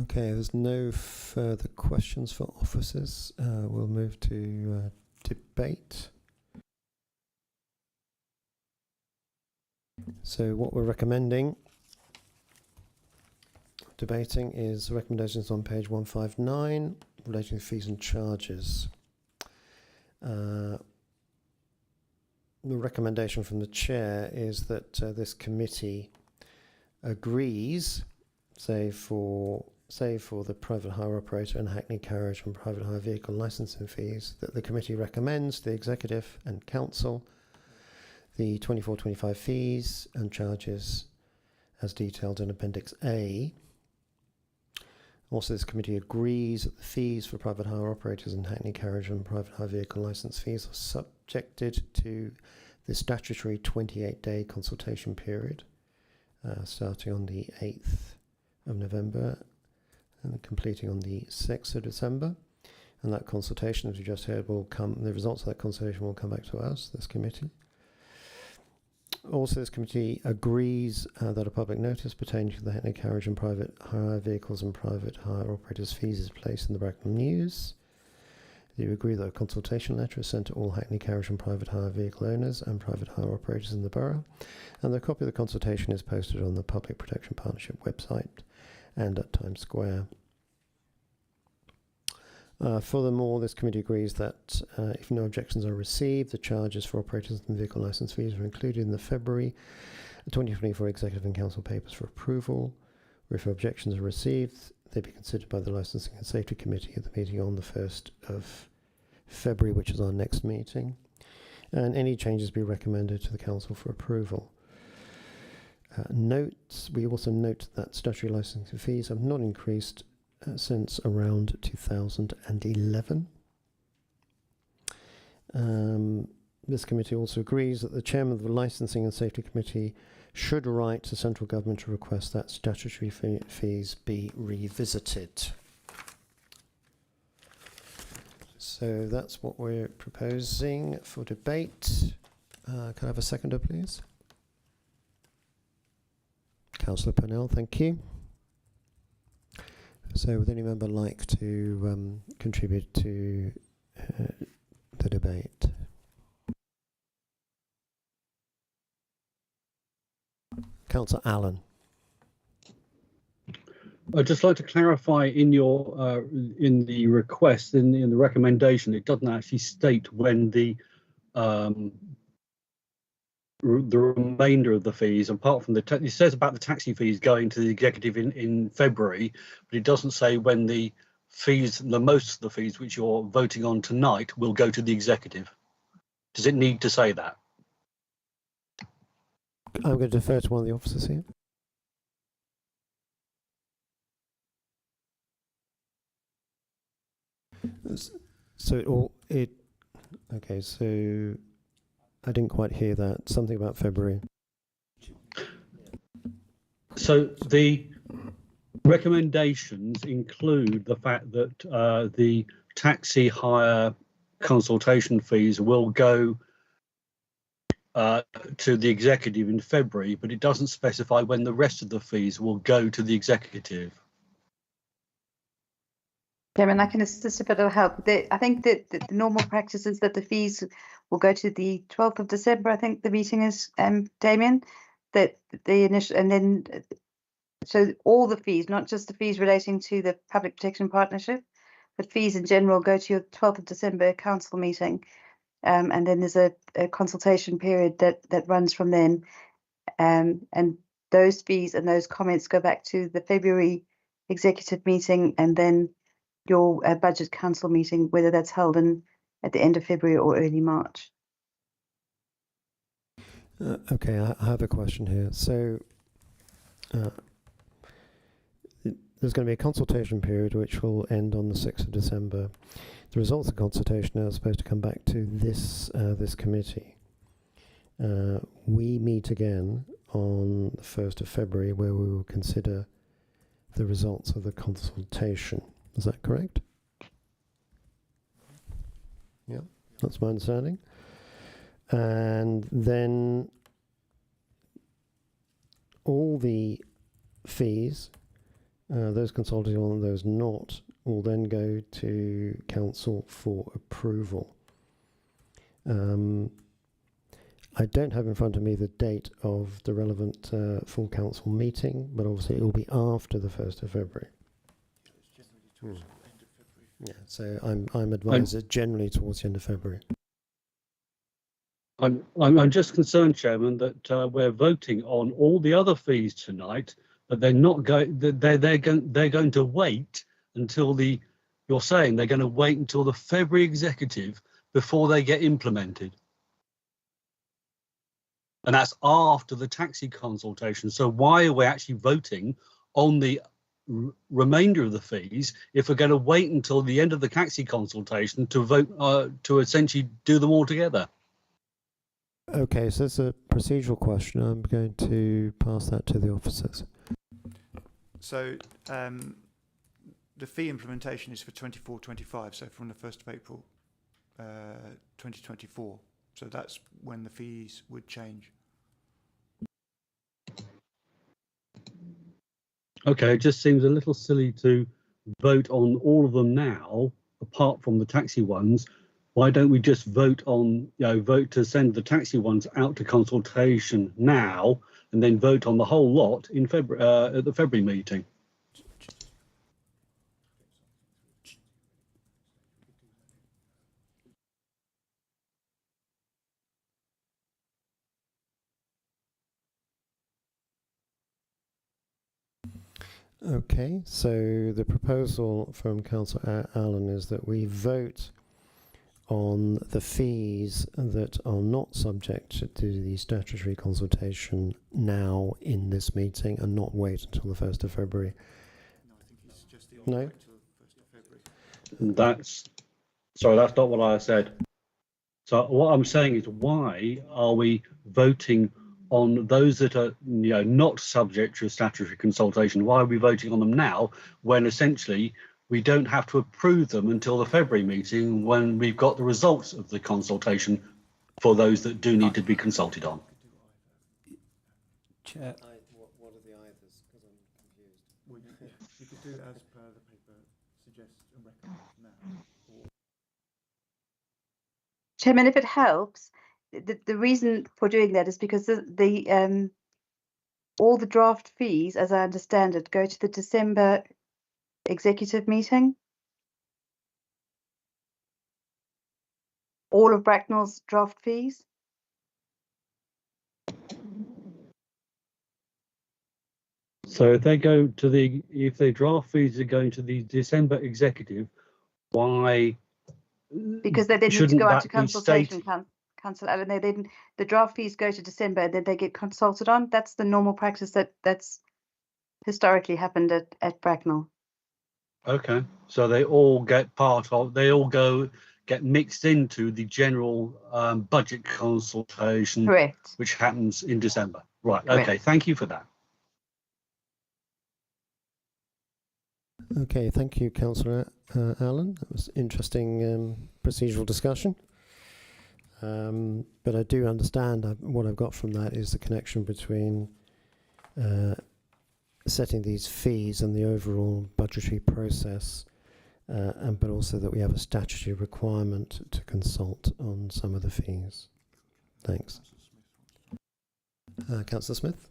Okay, there's no further questions for officers. We'll move to debate. So what we're recommending, debating, is recommendations on page 159 relating to fees and charges. The recommendation from the chair is that this committee agrees, save for the private hire operator and Hackney carriage and private hire vehicle licensing fees, that the committee recommends the executive and council the 24-25 fees and charges as detailed in Appendix A. Also, this committee agrees that the fees for private hire operators and Hackney carriage and private hire vehicle license fees are subjected to the statutory 28-day consultation period, starting on the 8th of November and completing on the 6th of December. And that consultation, as we just heard, the results of that consultation will come back to us, this committee. Also, this committee agrees that a public notice pertaining to the Hackney carriage and private hire vehicles and private hire operators' fees is placed in the Bracknell News. You agree that a consultation letter is sent to all Hackney carriage and private hire vehicle owners and private hire operators in the borough, and the copy of the consultation is posted on the Public Protection Partnership website and at Times Square. Furthermore, this committee agrees that if no objections are received, the charges for operators and vehicle licence fees are included in the February 2024 Executive and Council papers for approval. Or if objections are received, they be considered by the Licensing and Safety Committee at the meeting on the 1st of February, which is our next meeting. And any changes be recommended to the Council for approval. We also note that statutory licensing fees have not increased since around 2011. This committee also agrees that the chairman of the Licensing and Safety Committee should write to central government to request that statutory fees be revisited. So that's what we're proposing for debate. Can I have a seconder, please? Councillor Purnell, thank you. So would any member like to contribute to the debate? Councillor Allen. I'd just like to clarify in your in the request, in the recommendation, it doesn't actually state when the remainder of the fees, apart from it says about the taxi fees going to the executive in February, but it doesn't say when the fees, most of the fees which you're voting on tonight, will go to the executive. Does it need to say that? I'm going to defer to one of the officers here. So okay, so I didn't quite hear that. Something about February. So the recommendations include the fact that the taxi hire consultation fees will go to the executive in February, but it doesn't specify when the rest of the fees will go to the executive. Chairman, I can assist if it'll help. I think that the normal practice is that the fees will go to the 12th of December. I think the meeting is, Damien, that the initial, and then, so all the fees, not just the fees relating to the Public Protection Partnership, but fees in general go to your 12th of December council meeting. And then there's a consultation period that runs from then. And those fees and those comments go back to the February executive meeting and then your budget council meeting, whether that's held at the end of February or early March. Okay, I have a question here. So there's going to be a consultation period which will end on the 6th of December. The results of the consultation are supposed to come back to this committee. We meet again on the 1st of February, where we will consider the results of the consultation. Is that correct? Yeah, that's my understanding. And then all the fees, those consulted on and those not, will then go to council for approval. I don't have in front of me the date of the relevant full council meeting, but obviously it will be after the 1st of February. Yeah, so I'm advised that generally towards the end of February. I'm just concerned, Chairman, that we're voting on all the other fees tonight, but they're not going. They're going to wait until you're saying they're going to wait until the February executive before they get implemented. And that's after the taxi consultation. So why are we actually voting on the remainder of the fees if we're going to wait until the end of the taxi consultation to vote to essentially do them all together? Okay, so it's a procedural question. I'm going to pass that to the officers. So the fee implementation is for 24-25, so from the 1st of April 2024. So that's when the fees would change. Okay, it just seems a little silly to vote on all of them now, apart from the taxi ones. Why don't we just vote to send the taxi ones out to consultation now, and then vote on the whole lot in February at the February meeting? Okay, so the proposal from Councillor Allen is that we vote on the fees that are not subject to the statutory consultation now in this meeting and not wait until the 1st of February. No? That's not what I said. So what I'm saying is, why are we voting on those that are not subject to a statutory consultation? Why are we voting on them now when essentially we don't have to approve them until the February meeting when we've got the results of the consultation for those that do need to be consulted on? Chair. What are the others? Because I'm confused. Well, you could do it as per the paper suggests and recommends now. Chairman, if it helps, the reason for doing that is because the all the draft fees, as I understand it, go to the December executive meeting. All of Bracknell's draft fees. So if they go to if the draft fees are going to the December executive, why? Because they then need to shouldn't go out that to be consultation, stated? Council Allen. The draft fees go to December, and then they get consulted on. That's the normal practice that's historically happened at Bracknell. Okay, so they all get get mixed into the general budget consultation, Correct. which happens in December. Right. Correct. Okay. Thank you for that. Okay, thank you, Councillor Allen. That was interesting procedural discussion. But I do understand what I've got from that is the connection between setting these fees and the overall budgetary process, but also that we have a statutory requirement to consult on some of the fees. Thanks. Councillor Smith?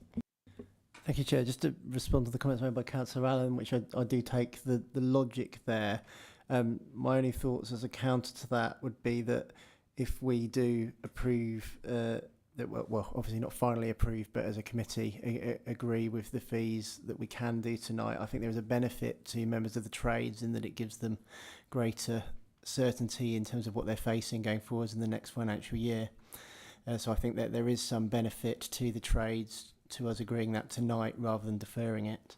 Thank you, Chair. Just to respond to the comments made by Councillor Allen, which I do take the logic there. My only thoughts as a counter to that would be that if we do approve, well, obviously not finally approve, but as a committee agree with the fees that we can do tonight, I think there is a benefit to members of the trades in that it gives them greater certainty in terms of what they're facing going forwards in the next financial year. So I think that there is some benefit to the trades to us agreeing that tonight rather than deferring it.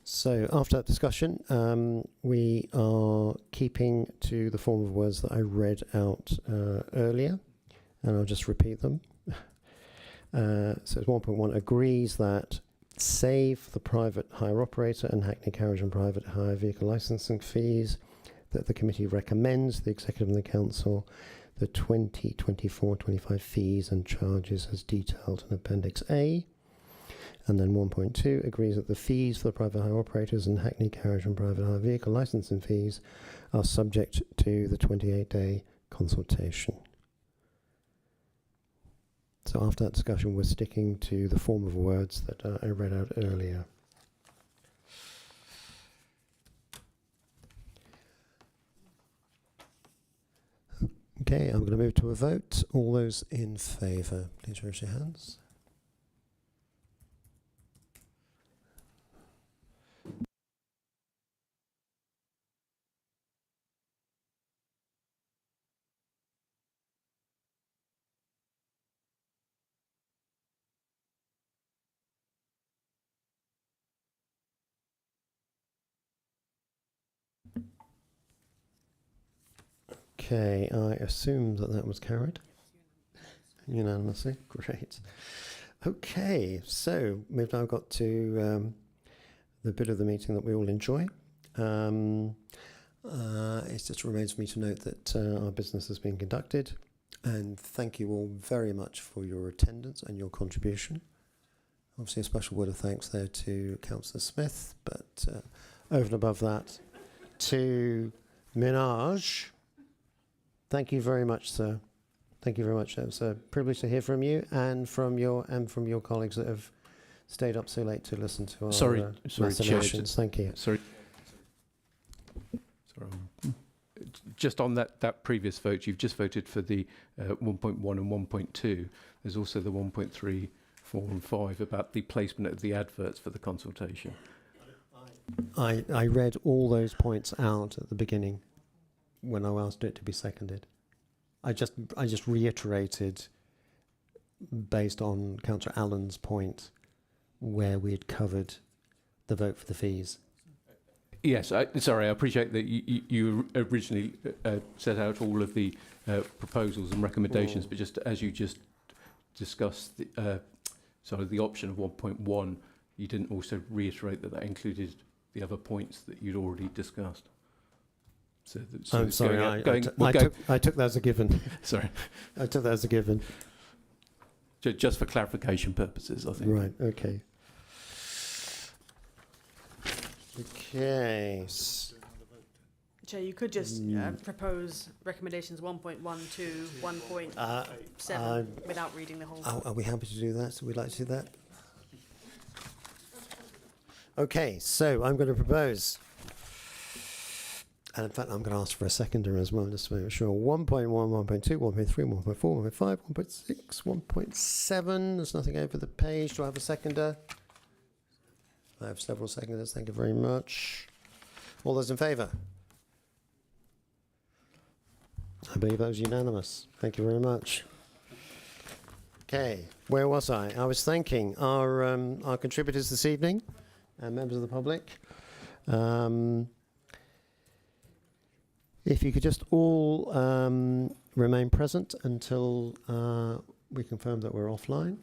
So after that discussion, we are keeping to the form of words that I read out earlier, and I'll just repeat them. So it's 1.1 agrees that save for the private hire operator and Hackney Carriage and private hire vehicle licensing fees, that the committee recommends the Executive and the Council the 2024-25 fees and charges as detailed in Appendix A. And then 1.2 agrees that the fees for the private hire operators and Hackney Carriage and private hire vehicle licensing fees are subject to the 28-day consultation. So after that discussion, we're sticking to the form of words that I read out earlier. Okay, I'm going to move to a vote. All those in favour, please raise your hands. Okay, I assume that that was carried unanimously. Great. Okay, so we've now got to the bit of the meeting that we all enjoy. It just remains for me to note that our business has been conducted, and thank you all very much for your attendance and your contribution. Obviously, a special word of thanks there to Councillor Smith, but over and above that, to Minaj. Thank you very much, sir. Thank you very much. It was a privilege to hear from you and from your colleagues that have stayed up so late to listen to our machinations. Thank you. Sorry. Just on that previous vote, you've just voted for the 1.1 and 1.2. There's also the 1.3, 4 and 5 about the placement of the adverts for the consultation. I read all those points out at the beginning when I asked it to be seconded. I just reiterated, based on Councillor Allen's point, where we had covered the vote for the fees. Yes, sorry, I appreciate that you originally set out all of the proposals and recommendations, but just as you just discussed the option of 1.1, you didn't also reiterate that included the other points that you'd already discussed. So I'm sorry, I took that as a given. Sorry. I took that as a given. Just for clarification purposes, I think. Right, okay. Okay. Chair, you could just propose recommendations 1.1 to 1.7 without reading the whole. Are we happy to do that? Would we like to do that? Okay, so I'm going to propose, and in fact I'm going to ask for a seconder as well, just to make sure, 1.1, 1.2, 1.3, 1.4, 1.5, 1.6, 1.7. There's nothing over the page. Do I have a seconder? I have several seconders. Thank you very much. All those in favour? I believe that was unanimous. Thank you very much. Okay, where was I? I was thanking our contributors this evening and members of the public. If you could just all remain present until we confirm that we're offline.